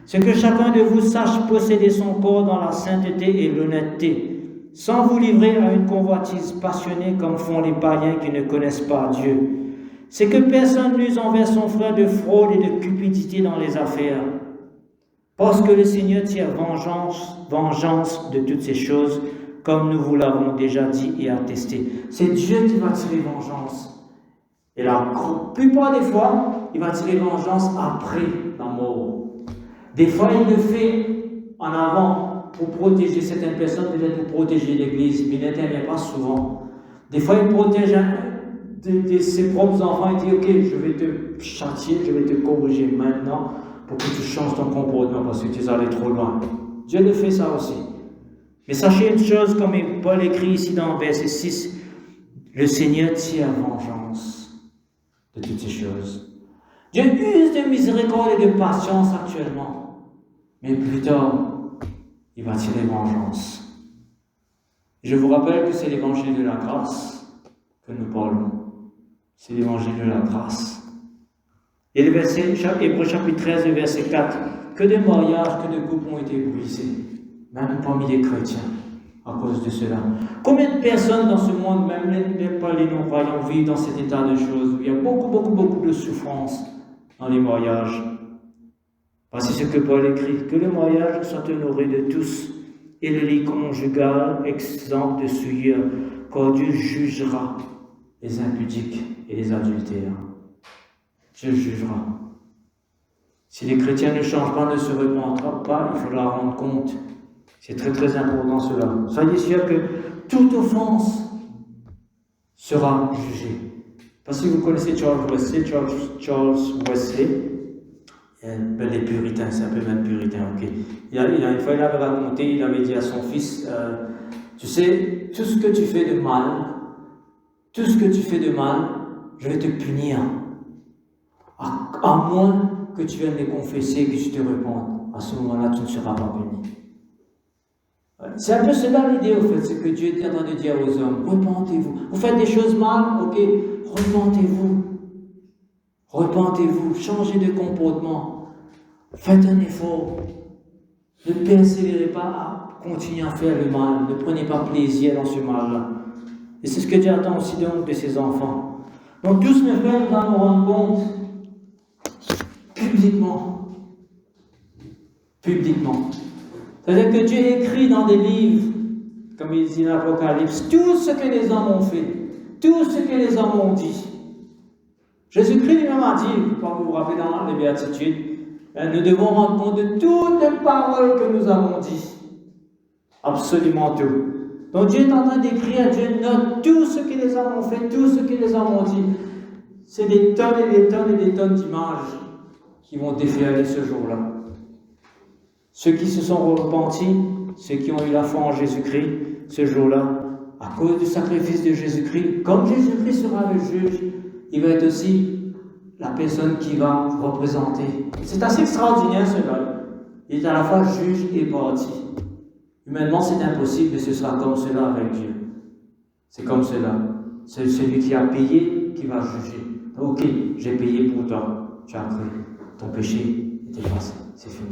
ce que chacun de vous sache posséder son corps dans la sainteté et l'honnêteté, sans vous livrer à une convoitise passionnée comme font les païens qui ne connaissent pas Dieu. C'est que personne n'use envers son frère de fraude et de cupidité dans les affaires, parce que le Seigneur tire vengeance de toutes ces choses, comme nous vous l'avons déjà dit et attesté. C'est Dieu qui va tirer vengeance. Et la plupart des fois, il va tirer vengeance après la mort. Des fois, il le fait en avant pour protéger certaines personnes, peut-être pour protéger l'Église, mais il n'intervient pas souvent. Des fois, il protège ses propres enfants, il dit, ok, je vais te châtier, je vais te corriger maintenant pour que tu changes ton comportement parce que tu es allé trop loin. Dieu le fait ça aussi. Mais sachez une chose, comme Paul écrit ici dans verset 6, le Seigneur tire vengeance de toutes ces choses. Dieu use de miséricorde et de patience actuellement, mais plus tard, il va tirer vengeance. Je vous rappelle que c'est l'évangile de la grâce que nous parlons. C'est l'évangile de la grâce. Et le verset, Hébreux chapitre 13, le verset 4, que de mariages, que de couples ont été brisés, même parmi les chrétiens, à cause de cela. Combien de personnes dans ce monde, même pas les non-croyants, vivent dans cet état de choses où il y a beaucoup de souffrance dans les mariages? Voici ce que Paul écrit, que le mariage soit honoré de tous, et le lit conjugal exempt de souillure, car Dieu jugera les impudiques et les adultères. Dieu jugera. Si les chrétiens ne changent pas, ne se repentent pas, il faut leur rendre compte. C'est très important cela. Soyez sûrs que toute offense sera jugée. Parce que vous connaissez Charles Wesley, les puritains, c'est un peu même puritain, ok. Une fois, il avait raconté, il avait dit à son fils, tu sais, tout ce que tu fais de mal, je vais te punir. À moins que tu viennes me confesser, que tu te repentes. À ce moment-là, tu ne seras pas puni. C'est un peu cela l'idée, au fait, c'est que Dieu est en train de dire aux hommes, repentez-vous. Vous faites des choses mal, ok, repentez-vous. Repentez-vous, changez de comportement. Faites un effort. Ne persévérez pas à continuer à faire le mal. Ne prenez pas plaisir dans ce mal-là. Et c'est ce que Dieu attend aussi donc de ses enfants. Donc tous mes frères, nous allons rendre compte publiquement. C'est-à-dire que Dieu écrit dans des livres, comme il dit dans l'Apocalypse, tout ce que les hommes ont fait, tout ce que les hommes ont dit. Jésus-Christ lui-même a dit, quand vous vous rappelez dans les béatitudes, nous devons rendre compte de toutes les paroles que nous avons dites. Absolument tout. Donc Dieu est en train d'écrire, Dieu note tout ce que les hommes ont fait, tout ce que les hommes ont dit. C'est des tonnes et des tonnes et des tonnes d'images qui vont déferler ce jour-là. Ceux qui se sont repentis, ceux qui ont eu la foi en Jésus-Christ, ce jour-là, à cause du sacrifice de Jésus-Christ, comme Jésus-Christ sera le juge, il va être aussi la personne qui va représenter. C'est assez extraordinaire cela. Il est à la fois juge et parti. Humainement, c'est impossible, mais ce sera comme cela avec Dieu. C'est comme cela. C'est celui qui a payé qui va juger. Ok, j'ai payé pour toi. Tu as cru. Ton péché est effacé. C'est fini.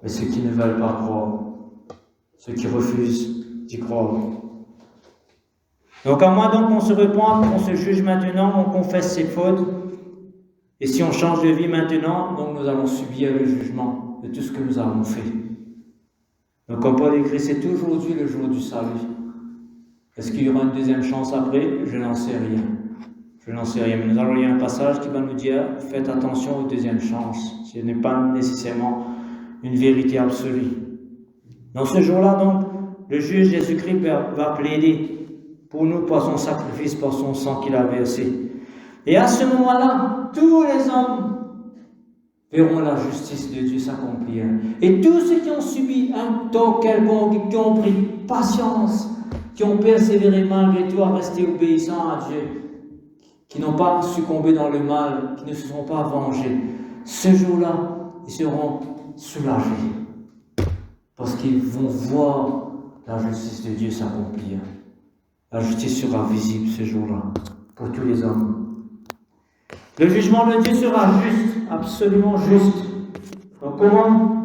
Mais ceux qui ne veulent pas croire, ceux qui refusent d'y croire. Donc à moins donc qu'on se repente, qu'on se juge maintenant, on confesse ses fautes. Et si on change de vie maintenant, donc nous allons subir le jugement de tout ce que nous avons fait. Donc comme Paul écrit, c'est aujourd'hui le jour du salut. Est-ce qu'il y aura une deuxième chance après? Je n'en sais rien. Je n'en sais rien. Mais nous allons lire un passage qui va nous dire, faites attention aux deuxièmes chances. Ce n'est pas nécessairement une vérité absolue. Dans ce jour-là, donc, le juge Jésus-Christ va plaider pour nous par son sacrifice, par son sang qu'il a versé. Et à ce moment-là, tous les hommes verront la justice de Dieu s'accomplir. Et tous ceux qui ont subi un tort quelconque, qui ont pris patience, qui ont persévéré malgré tout à rester obéissants à Dieu, qui n'ont pas succombé dans le mal, qui ne se sont pas vengés, ce jour-là, ils seront soulagés. Parce qu'ils vont voir la justice de Dieu s'accomplir. La justice sera visible ce jour-là, pour tous les hommes. Le jugement de Dieu sera juste, absolument juste. Donc comment?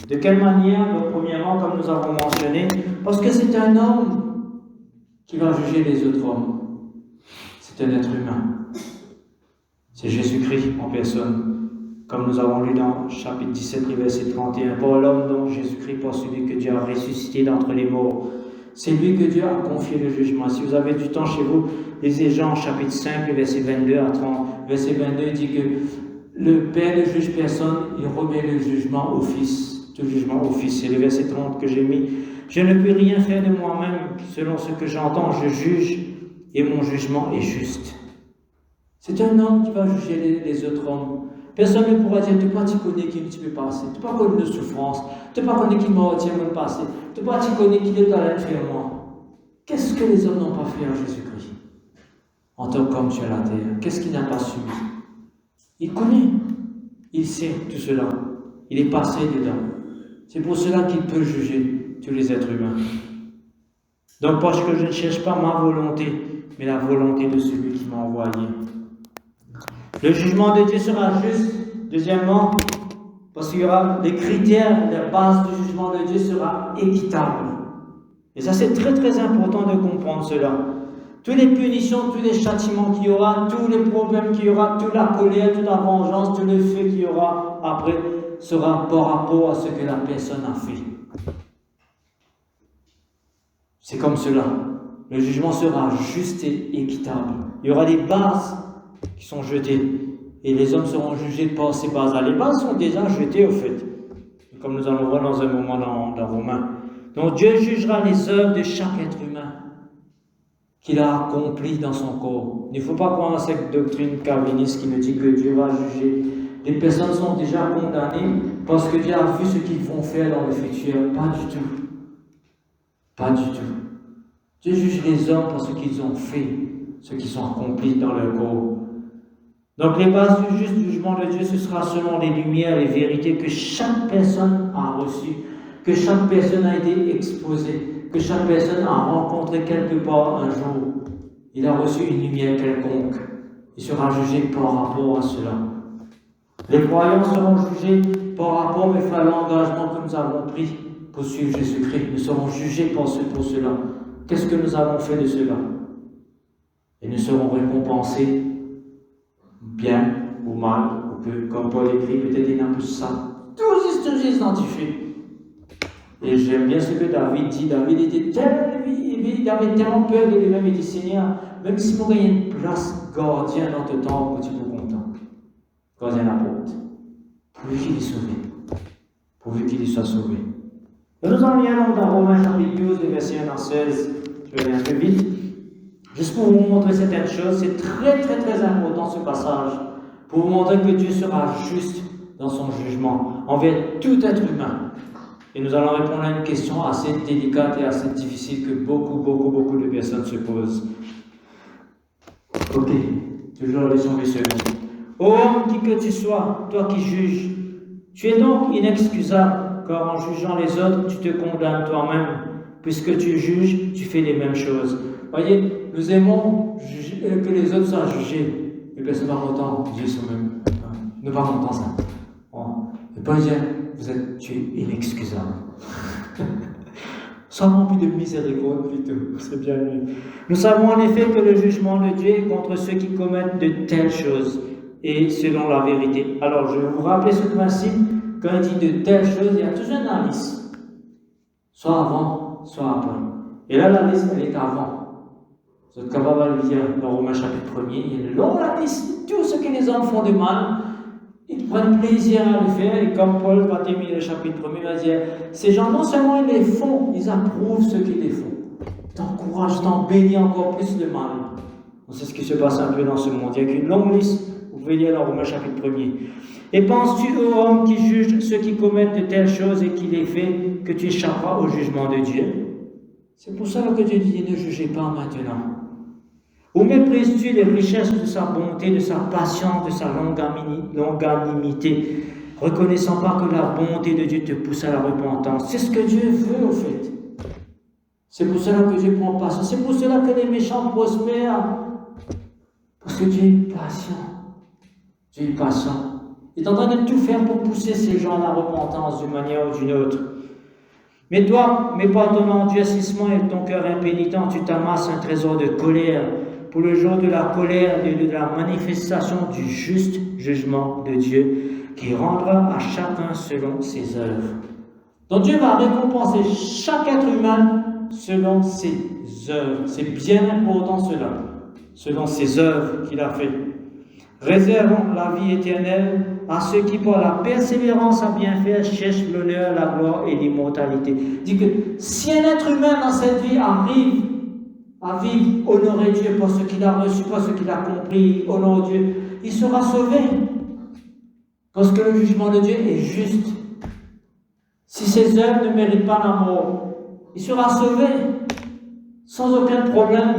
De quelle manière? Donc premièrement, comme nous avons mentionné, parce que c'est un homme qui va juger les autres hommes. C'est un être humain. C'est Jésus-Christ en personne. Comme nous avons lu dans chapitre 17, verset 31. Par l'homme, donc Jésus-Christ, par celui que Dieu a ressuscité d'entre les morts. C'est lui que Dieu a confié le jugement. Si vous avez du temps chez vous, lisez Jean chapitre 5, verset 22 à 30. Verset 22 dit que le Père ne juge personne, il remet le jugement au Fils. Tout jugement au Fils. C'est le verset 30 que j'ai mis. Je ne peux rien faire de moi-même. Selon ce que j'entends, je juge et mon jugement est juste. C'est un homme qui va juger les autres hommes. Personne ne pourra dire, tu pas tu connais qui tu peux passer, tu pas connais de souffrance, tu pas connais qui m'a me passé, tu pas tu connais qui est à l'enfermement. Qu'est-ce que les hommes n'ont pas fait à Jésus-Christ en tant qu'homme sur la terre? Qu'est-ce qu'il n'a pas subi? Il connaît, il sait tout cela, il est passé dedans. C'est pour cela qu'il peut juger tous les êtres humains. Donc parce que je ne cherche pas ma volonté, mais la volonté de celui qui m'a envoyé. Le jugement de Dieu sera juste. Deuxièmement, parce qu'il y aura des critères, la base du jugement de Dieu sera équitable. Et ça, c'est très très important de comprendre cela. Toutes les punitions, tous les châtiments qu'il y aura, tous les problèmes qu'il y aura, toute la colère, toute la vengeance, tout le feu qu'il y aura après, sera par rapport à ce que la personne a fait. C'est comme cela. Le jugement sera juste et équitable. Il y aura des bases qui sont jetées. Et les hommes seront jugés par ces bases-là. Les bases sont déjà jetées, au fait. Comme nous allons voir dans un moment dans Romains. Donc Dieu jugera les œuvres de chaque être humain qu'il a accompli dans son corps. Il ne faut pas croire à cette doctrine calviniste qui nous dit que Dieu va juger. Les personnes sont déjà condamnées parce que Dieu a vu ce qu'ils vont faire dans le futur. Pas du tout. Pas du tout. Dieu juge les hommes pour ce qu'ils ont fait, ce qu'ils ont accompli dans leur corps. Donc les bases du juste jugement de Dieu, ce sera selon les lumières, les vérités que chaque personne a reçues, que chaque personne a été exposée, que chaque personne a rencontré quelque part un jour. Il a reçu une lumière quelconque. Il sera jugé par rapport à cela. Les croyants seront jugés par rapport à l'engagement que nous avons pris pour suivre Jésus-Christ. Nous serons jugés pour cela. Qu'est-ce que nous avons fait de cela? Et nous serons récompensés, bien ou mal, ou peu, comme Paul écrit, peut-être il y en a plus ça. Tous identifiés. Et j'aime bien ce que David dit. David il avait tellement peur de lui-même. Il dit, Seigneur, même si vous gagnez une place gardien dans ton temple, tu es content. Gardien la porte. Pourvu qu'il est sauvé. Pourvu qu'il soit sauvé. Et nous en allons dans Romains chapitre 12, verset 1 à 16. Je vais aller un peu vite. Juste pour vous montrer certaines choses, c'est très très très important ce passage. Pour vous montrer que Dieu sera juste dans son jugement envers tout être humain. Et nous allons répondre à une question assez délicate et assez difficile que beaucoup de personnes se posent. Ok, toujours la leçon du second. Ô homme, qui que tu sois, toi qui juges, tu es donc inexcusable, car en jugeant les autres, tu te condamnes toi-même. Puisque tu juges, tu fais les mêmes choses. Voyez, nous aimons que les autres soient jugés. Mais personne ne va longtemps juger soi-même. Ne pas longtemps ça. Bon. Et Paul dit, tu es inexcusable. Sois rempli de miséricorde plutôt. C'est bien mieux. Nous savons en effet que le jugement de Dieu est contre ceux qui commettent de telles choses et selon la vérité. Alors, je vais vous rappeler ce principe. Quand il dit de telles choses, il y a toujours une liste. Soit avant, soit après. Et là, la liste, elle est avant. Vous êtes capable de le lire dans Romains chapitre 1er. Il est long la liste. Tout ce que les hommes font de mal, ils prennent plaisir à le faire. Et comme Paul va terminer le chapitre 1er, il va dire, ces gens, non seulement ils les font, ils approuvent ce qu'ils les font. Ils t'encouragent, t'embellissent encore plus le mal. C'est ce qui se passe un peu dans ce monde. Il y a qu'une longue liste. Vous pouvez lire dans Romains chapitre 1er. Et penses-tu aux hommes qui jugent ceux qui commettent de telles choses et qui les fait que tu échapperas au jugement de Dieu? C'est pour ça que Dieu dit, ne jugez pas maintenant. Ou méprises-tu les richesses de sa bonté, de sa patience, de sa longanimité, reconnaissant pas que la bonté de Dieu te pousse à la repentance? C'est ce que Dieu veut, au fait. C'est pour cela que Dieu prend patience. C'est pour cela que les méchants prospèrent. Parce que Dieu est patient. Dieu est patient. Il est en train de tout faire pour pousser ces gens à la repentance d'une manière ou d'une autre. Mais toi, mais par ton endurcissement et ton cœur impénitent, tu t'amasses un trésor de colère pour le jour de la colère et de la manifestation du juste jugement de Dieu qui rendra à chacun selon ses œuvres. Donc Dieu va récompenser chaque être humain selon ses œuvres. C'est bien important cela, selon ses œuvres qu'il a fait. Réservons la vie éternelle à ceux qui, par la persévérance à bien faire, cherchent l'honneur, la gloire et l'immortalité. Dit que si un être humain dans cette vie arrive à vivre, honorer Dieu pour ce qu'il a reçu, pour ce qu'il a compris, honorer Dieu, il sera sauvé. Parce que le jugement de Dieu est juste. Si ses œuvres ne méritent pas la mort, il sera sauvé sans aucun problème.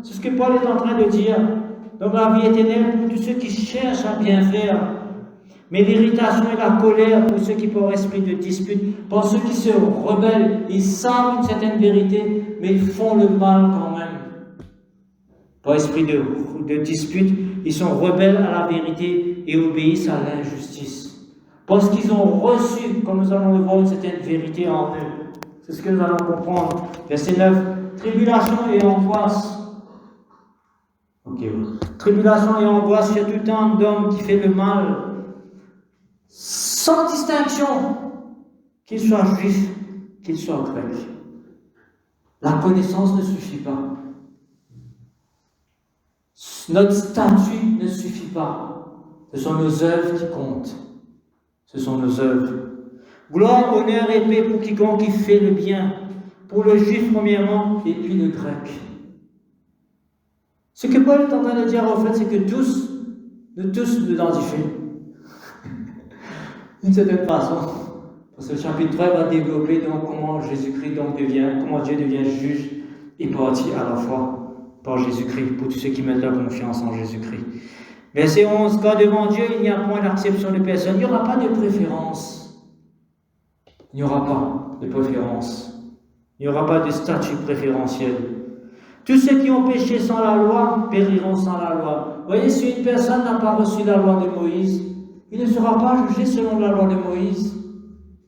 C'est ce que Paul est en train de dire. Donc la vie éternelle pour tous ceux qui cherchent à bien faire. Mais l'irritation et la colère pour ceux qui par esprit de dispute, pour ceux qui se rebellent, ils savent une certaine vérité, mais ils font le mal quand même. Par esprit de dispute, ils sont rebelles à la vérité et obéissent à l'injustice. Parce qu'ils ont reçu, comme nous allons le voir, une certaine vérité en eux. C'est ce que nous allons comprendre. Verset 9. Tribulation et angoisse. Tribulation et angoisse sur tout un d'homme qui fait le mal, sans distinction, qu'il soit juif, qu'il soit grec. La connaissance ne suffit pas. Notre statut ne suffit pas. Ce sont nos œuvres qui comptent. Ce sont nos œuvres. Gloire, honneur et paix pour quiconque qui fait le bien, pour le juif premièrement, et puis le grec. Ce que Paul est en train de dire en fait, c'est que nous tous nous identifions. D'une certaine façon. Parce que le chapitre 3 va développer donc comment Jésus-Christ comment Dieu devient juge et parti à la fois par Jésus-Christ, pour tous ceux qui mettent leur confiance en Jésus-Christ. Verset 11, car devant Dieu, il n'y a point d'acception de personne. Il n'y aura pas de préférence. Il n'y aura pas de préférence. Il n'y aura pas de statut préférentiel. Tous ceux qui ont péché sans la loi périront sans la loi. Vous voyez, si une personne n'a pas reçu la loi de Moïse, il ne sera pas jugé selon la loi de Moïse.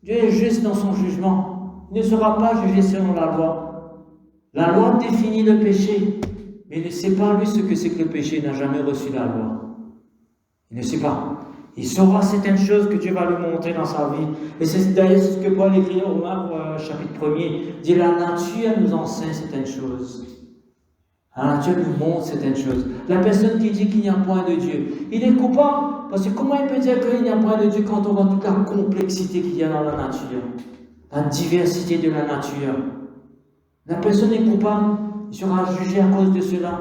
Dieu est juste dans son jugement. Il ne sera pas jugé selon la loi. La loi définit le péché, mais il ne sait pas lui ce que c'est que le péché. Il n'a jamais reçu la loi. Il ne sait pas. Il saura certaines choses que Dieu va lui montrer dans sa vie. Et c'est d'ailleurs ce que Paul écrit au Romains chapitre 1er. Il dit, la nature nous enseigne certaines choses. La nature nous montre certaines choses. La personne qui dit qu'il n'y a point de Dieu, il est coupable. Parce que comment il peut dire qu'il n'y a point de Dieu quand on voit toute la complexité qu'il y a dans la nature, la diversité de la nature? La personne est coupable, il sera jugé à cause de cela.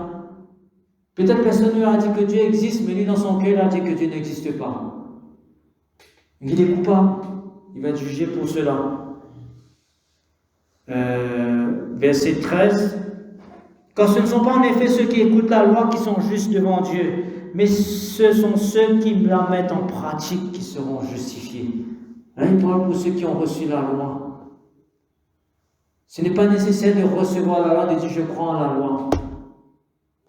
Peut-être personne lui a dit que Dieu existe, mais lui dans son cœur il a dit que Dieu n'existe pas. Il est coupable, il va être jugé pour cela. verset 13. Car ce ne sont pas en effet ceux qui écoutent la loi qui sont justes devant Dieu, mais ce sont ceux qui la mettent en pratique qui seront justifiés. Là, il parle pour ceux qui ont reçu la loi. Ce n'est pas nécessaire de recevoir la loi, de dire je crois en la loi.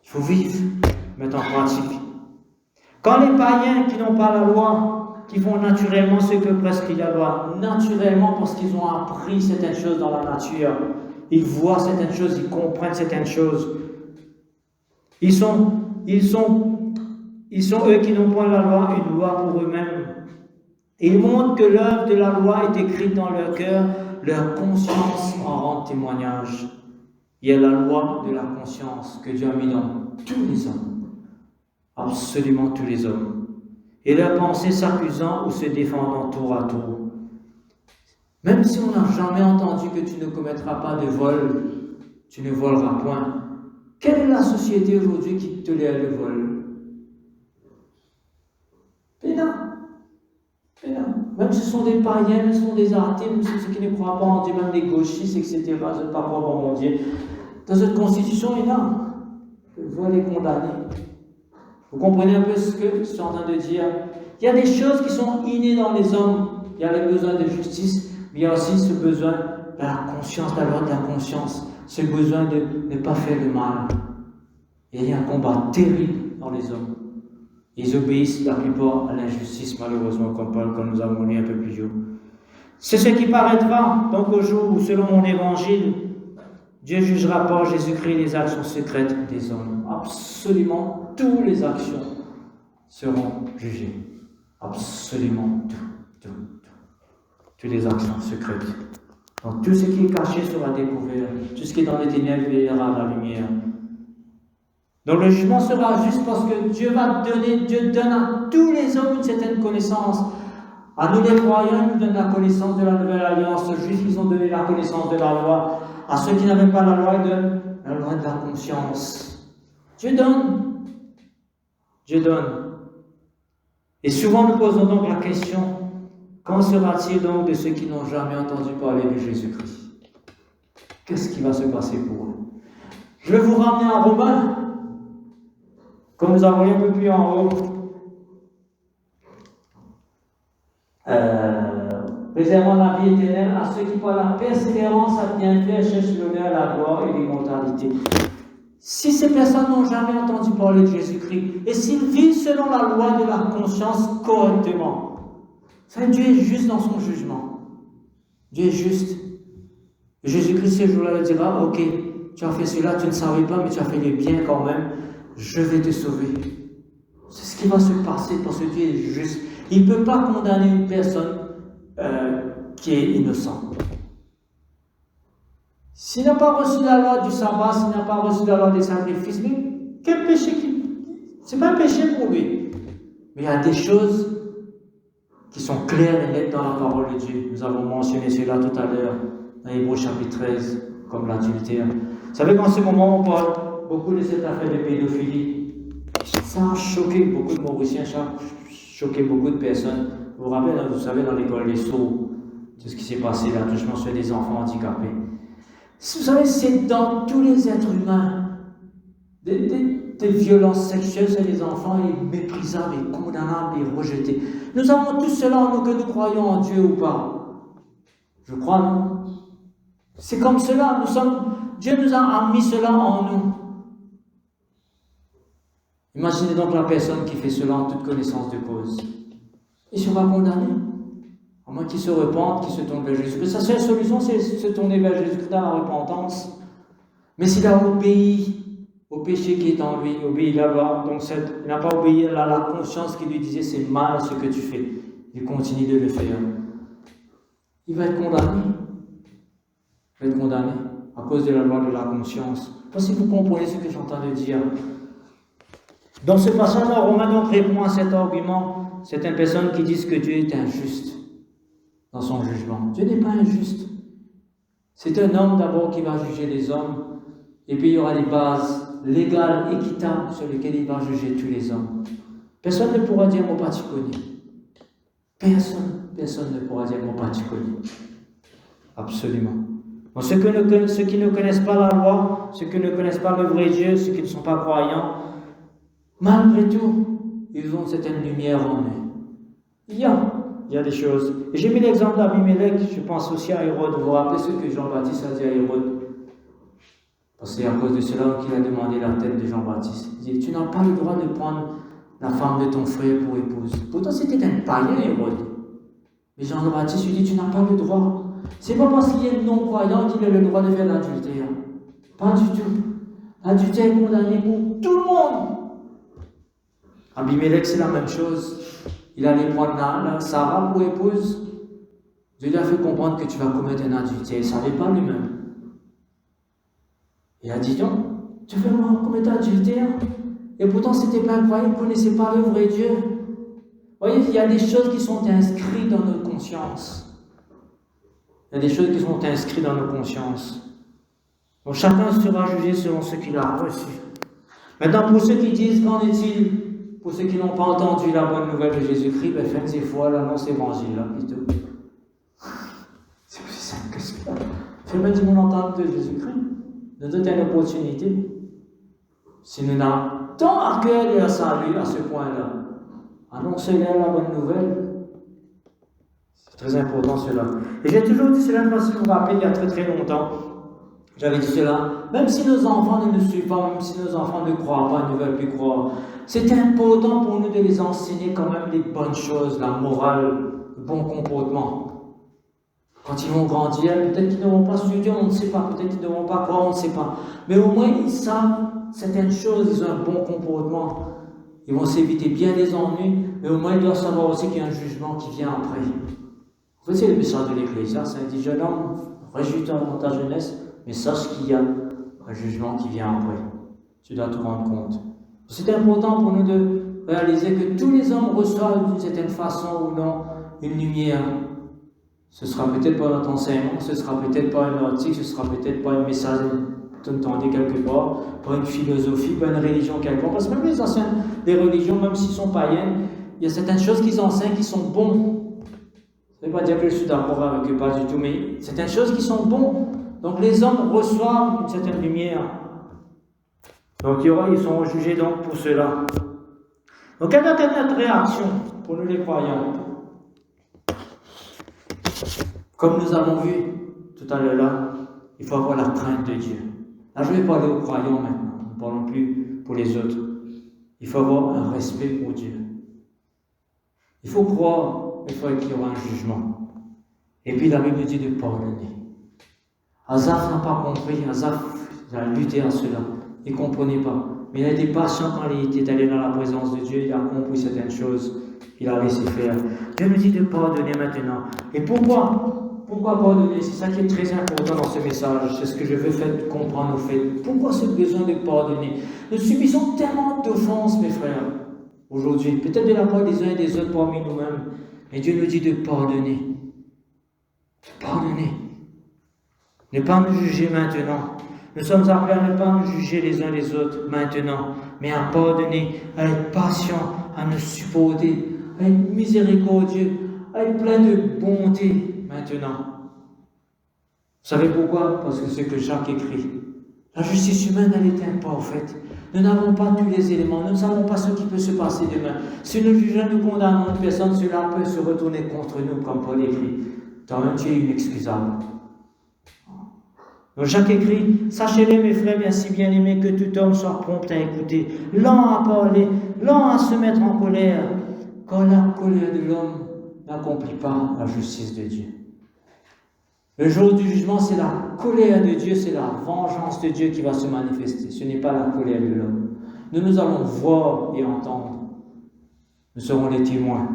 Il faut vivre, mettre en pratique. Quand les païens qui n'ont pas la loi, qui font naturellement ce que prescrit la loi, naturellement parce qu'ils ont appris certaines choses dans la nature, ils voient certaines choses, ils comprennent certaines choses. Ils sont eux qui n'ont pas la loi, une loi pour eux-mêmes. Ils montrent que l'œuvre de la loi est écrite dans leur cœur, leur conscience en rend témoignage. Il y a la loi de la conscience que Dieu a mis dans tous les hommes, absolument tous les hommes, et leurs pensées s'accusant ou se défendant tour à tour. Même si on n'a jamais entendu que tu ne commettras pas de vol, tu ne voleras point. Quelle est la société aujourd'hui qui tolère le vol? Pénin. Même si ce sont des païens, même si ce sont des athées, même si ceux qui ne croient pas en Dieu, même des gauchistes, etc., je ne sais pas croire en Dieu. Dans cette constitution, il y a le vol est condamné. Vous comprenez un peu ce que je suis en train de dire? Il y a des choses qui sont innées dans les hommes. Il y a le besoin de justice, mais il y a aussi ce besoin de la conscience, la loi de la conscience, ce besoin de ne pas faire le mal. Et il y a un combat terrible dans les hommes. Ils obéissent la plupart à l'injustice, malheureusement, comme nous avons lu un peu plus haut. C'est ce qui paraîtra, donc au jour où, selon mon évangile, Dieu jugera par Jésus-Christ les actions secrètes des hommes. Absolument toutes les actions seront jugées. Absolument tout. Toutes les actions secrètes. Donc tout ce qui est caché sera découvert. Tout ce qui est dans les ténèbres verra la lumière. Donc le jugement sera juste parce que Dieu donne à tous les hommes une certaine connaissance. À nous les croyants, il nous donne la connaissance de la nouvelle alliance. Aux Juifs, ils ont donné la connaissance de la loi. À ceux qui n'avaient pas la loi, il donne la loi de la conscience. Dieu donne. Et souvent nous posons donc la question, qu'en sera-t-il donc de ceux qui n'ont jamais entendu parler de Jésus-Christ? Qu'est-ce qui va se passer pour eux? Je vais vous ramener en Romains. Comme nous avons lu un peu plus en haut, réservant la vie éternelle à ceux qui, par la persévérance à bien faire, cherchent l'honneur, la gloire et l'immortalité. Si ces personnes n'ont jamais entendu parler de Jésus-Christ, et s'ils vivent selon la loi de la conscience correctement, Dieu est juste dans son jugement. Dieu est juste. Jésus-Christ, ce jour-là, il dira, ok, tu as fait cela, tu ne savais pas, mais tu as fait le bien quand même. Je vais te sauver. C'est ce qui va se passer parce que Dieu est juste. Il ne peut pas condamner une personne qui est innocente. S'il n'a pas reçu la loi du sabbat, s'il n'a pas reçu la loi des sacrifices, mais quel péché c'est pas un péché pour lui. Mais il y a des choses qui sont claires et nettes dans la parole de Dieu. Nous avons mentionné cela tout à l'heure dans Hébreux chapitre 13, comme l'adultère. Vous savez qu'en ce moment, on parle beaucoup de cette affaire de pédophilie. Ça a choqué beaucoup de Mauriciens, ça a choqué beaucoup de personnes. Vous vous rappelez, vous savez, dans l'école des sourds, tout ce qui s'est passé là, touchement sur des enfants handicapés. Vous savez, c'est dans tous les êtres humains. Des violences sexuelles sur les enfants est méprisable, et condamnable et rejeté. Nous avons tous cela en nous, que nous croyons en Dieu ou pas. Je crois, non? C'est comme cela, Dieu nous a mis cela en nous. Imaginez donc la personne qui fait cela en toute connaissance de cause. Il sera condamné. À moins qu'il se repente, qu'il se tourne vers Jésus. Sa seule solution, c'est se tourner vers Jésus dans la repentance. Mais s'il a obéi au péché qui est en lui, obéi à la loi, donc il n'a pas obéi à la conscience qui lui disait c'est mal ce que tu fais. Il continue de le faire. Il va être condamné. Il va être condamné à cause de la loi de la conscience. Je ne sais pas si vous comprenez ce que je suis en train de dire. Dans ce passage, Romain donc répond à cet argument, certaines personnes qui disent que Dieu est injuste dans son jugement. Dieu n'est pas injuste. C'est un homme d'abord qui va juger les hommes, et puis il y aura des bases légales, équitables, sur lesquelles il va juger tous les hommes. Personne ne pourra dire mon paticoni. Personne ne pourra dire mon paticoni. Absolument. Donc, ceux qui ne connaissent pas la loi, ceux qui ne connaissent pas le vrai Dieu, ceux qui ne sont pas croyants, malgré tout, ils ont certaine lumière en eux. Il y a des choses. Et j'ai mis l'exemple d'Abimelech, je pense aussi à Hérode. Vous vous rappelez ce que Jean-Baptiste a dit à Hérode? Parce que c'est à cause de cela qu'il a demandé la tête de Jean-Baptiste. Il dit, tu n'as pas le droit de prendre la femme de ton frère pour épouse. Pourtant, c'était un païen, Hérode. Mais Jean-Baptiste lui dit, tu n'as pas le droit. C'est pas parce qu'il est non-croyant qu'il a le droit de faire l'adultère. Pas du tout. L'adultère est condamné pour tout le monde. Abimelech, c'est la même chose. Il allait prendre Sarah pour épouse. Dieu lui a fait comprendre que tu vas commettre un adultère. Il ne savait pas lui-même. Il a dit donc, tu veux commettre un adultère? Et pourtant, c'était pas incroyable, il ne connaissait pas le vrai Dieu. Vous voyez, il y a des choses qui sont inscrites dans notre conscience. Il y a des choses qui sont inscrites dans nos consciences. Donc chacun sera jugé selon ce qu'il a reçu. Maintenant, pour ceux qui disent, qu'en est-il? Pour ceux qui n'ont pas entendu la bonne nouvelle de Jésus-Christ, faites-y foi, l'annonce évangile, là, plutôt. C'est aussi simple que ça. Faites-moi du monde entendre de Jésus-Christ. Nous donne une opportunité. Si nous n'avons tant à cœur de la salut à ce point-là, annoncez-leur la bonne nouvelle. C'est très important cela. Et j'ai toujours dit cela, je ne sais pas si vous vous rappelez, il y a très très longtemps, j'avais dit cela, même si nos enfants ne nous suivent pas, même si nos enfants ne croient pas, ne veulent plus croire, c'est important pour nous de les enseigner quand même les bonnes choses, la morale, le bon comportement. Quand ils vont grandir, peut-être qu'ils ne vont pas suivre Dieu, on ne sait pas, peut-être qu'ils ne vont pas croire, on ne sait pas. Mais au moins, ils savent certaines choses, ils ont un bon comportement. Ils vont s'éviter bien des ennuis, mais au moins, ils doivent savoir aussi qu'il y a un jugement qui vient après. En fait, c'est le message de l'Église. Ça dit, jeune homme, réjouis-toi dans ta jeunesse, mais sache qu'il y a un jugement qui vient après. Tu dois te rendre compte. C'est important pour nous de réaliser que tous les hommes reçoivent d'une certaine façon ou non une lumière. Ce sera peut-être pas notre enseignement, ce sera peut-être pas un article, ce sera peut-être pas un message entendu quelque part, pas une philosophie, pas une religion quelconque. Parce que même les anciens des religions, même s'ils sont païennes, il y a certaines choses qu'ils enseignent qui sont bonnes. Ça ne veut pas dire que je suis d'accord avec eux, pas du tout, mais certaines choses qui sont bonnes. Donc les hommes reçoivent une certaine lumière. Donc ils sont jugés donc pour cela. Donc quelle doit être notre réaction pour nous les croyants? Comme nous avons vu tout à l'heure là, il faut avoir la crainte de Dieu. Là, je ne vais pas aller aux croyants maintenant, nous ne parlons plus pour les autres. Il faut avoir un respect pour Dieu. Il faut croire, il faut qu'il y aura un jugement. Et puis la Bible dit de pardonner. Asaph n'a pas compris, Asaph a lutté à cela, il ne comprenait pas. Mais il a été patient quand il était allé dans la présence de Dieu, il a compris certaines choses, il a laissé faire. Dieu nous dit de pardonner maintenant. Et pourquoi pardonner? C'est ça qui est très important dans ce message. C'est ce que je veux faire comprendre au fait. Pourquoi ce besoin de pardonner? Nous subissons tellement d'offenses, mes frères, aujourd'hui. Peut-être de la part des uns et des autres parmi nous-mêmes. Mais Dieu nous dit de pardonner. De pardonner. Ne pas nous juger maintenant. Nous sommes appelés à ne pas nous juger les uns les autres maintenant, mais à pardonner, à être patient, à nous supporter, à être miséricordieux, à être plein de bonté maintenant. Vous savez pourquoi? Parce que c'est ce que Jacques écrit. La justice humaine, elle est imparfaite. Nous n'avons pas tous les éléments. Nous ne savons pas ce qui peut se passer demain. Si nous jugeons, nous condamnons une personne, cela peut se retourner contre nous, comme Paul écrit. Toi-même, tu es inexcusable. Donc Jacques écrit, sachez-le mes frères, bien si bien aimés, que tout homme soit prompt à écouter, lent à parler, lent à se mettre en colère, quand la colère de l'homme n'accomplit pas la justice de Dieu. Le jour du jugement, c'est la colère de Dieu, c'est la vengeance de Dieu qui va se manifester. Ce n'est pas la colère de l'homme. Nous allons voir et entendre. Nous serons les témoins.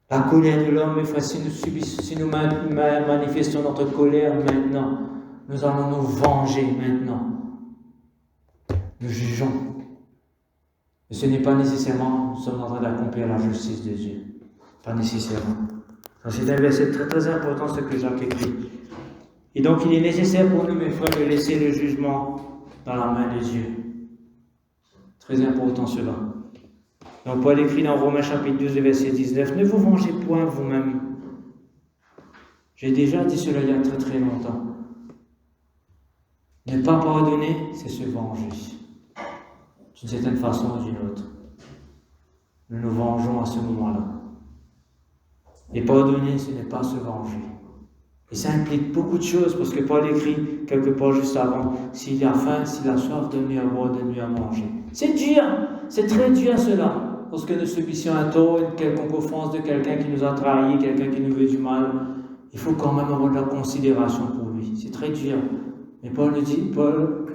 La colère de l'homme, mes frères, si nous manifestons notre colère maintenant, nous allons nous venger maintenant. Nous jugeons. Et ce n'est pas nécessairement, nous sommes en train d'accomplir la justice de Dieu. Pas nécessairement. C'est un verset très très important, ce que Jacques écrit. Et donc il est nécessaire pour nous, mes frères, de laisser le jugement dans la main de Dieu. Très important cela. Donc Paul écrit dans Romains chapitre 12, verset 19, ne vous vengez point vous-même. J'ai déjà dit cela il y a très très longtemps. Ne pas pardonner, c'est se venger. D'une certaine façon ou d'une autre. Nous nous vengeons à ce moment-là. Et pardonner, ce n'est pas se venger. Et ça implique beaucoup de choses, parce que Paul écrit quelque part juste avant, s'il a faim, s'il a soif, donne-lui à boire, donne-lui à manger. C'est dur, c'est très dur cela. Lorsque nous subissons un tort, une quelconque offense de quelqu'un qui nous a trahis, quelqu'un qui nous veut du mal, il faut quand même avoir de la considération pour lui. C'est très dur. Mais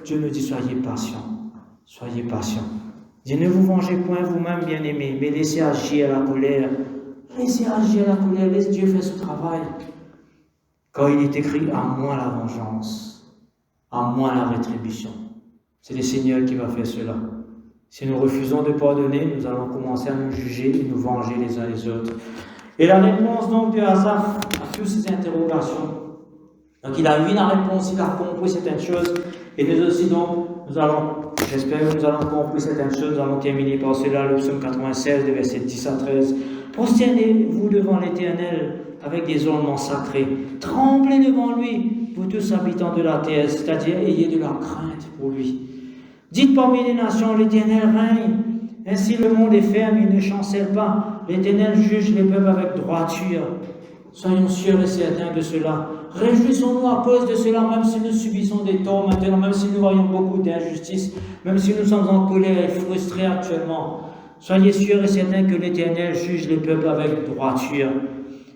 Dieu nous dit, soyez patients. Soyez patients. Dieu ne vous vengez point vous-même, bien-aimés, mais laissez agir la colère. Laissez agir la colère, laissez Dieu faire ce travail. Quand il est écrit, à moi la vengeance, à moi la rétribution. C'est le Seigneur qui va faire cela. Si nous refusons de pardonner, nous allons commencer à nous juger et nous venger les uns les autres. Et la réponse donc de Asaph à toutes ces interrogations. Donc il a eu la réponse, il a compris certaines choses. Et nous aussi donc, j'espère que nous allons comprendre certaines choses. Nous allons terminer par cela, le psaume 96, versets 10 à 13. Prosternez-vous devant l'Éternel avec des ornements sacrés. Tremblez devant lui, vous tous habitants de la terre, c'est-à-dire ayez de la crainte pour lui. Dites parmi les nations, l'Éternel règne. Ainsi le monde est ferme, il ne chancelle pas. L'Éternel juge les peuples avec droiture. Soyons sûrs et certains de cela. Réjouissons-nous à cause de cela, même si nous subissons des torts maintenant, même si nous voyons beaucoup d'injustices, même si nous sommes en colère et frustrés actuellement. Soyez sûrs et certains que l'Éternel juge les peuples avec droiture.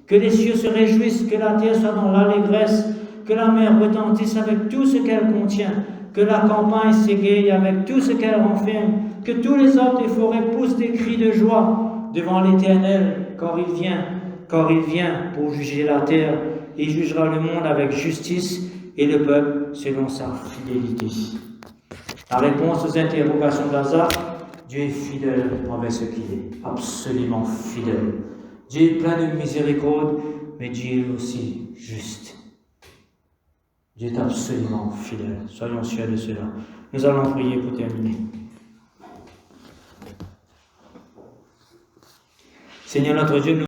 Que les cieux se réjouissent, que la terre soit dans l'allégresse, que la mer retentisse avec tout ce qu'elle contient, que la campagne s'égaye avec tout ce qu'elle renferme, que tous les hommes des forêts poussent des cris de joie devant l'Éternel, car il vient pour juger la terre. Il jugera le monde avec justice et le peuple selon sa fidélité. La réponse aux interrogations d'Asaph, Dieu est fidèle envers ce qu'il est, absolument fidèle. Dieu est plein de miséricorde, mais Dieu est aussi juste. Dieu est absolument fidèle. Soyons sûrs de cela. Nous allons prier pour terminer. Seigneur notre Dieu, nous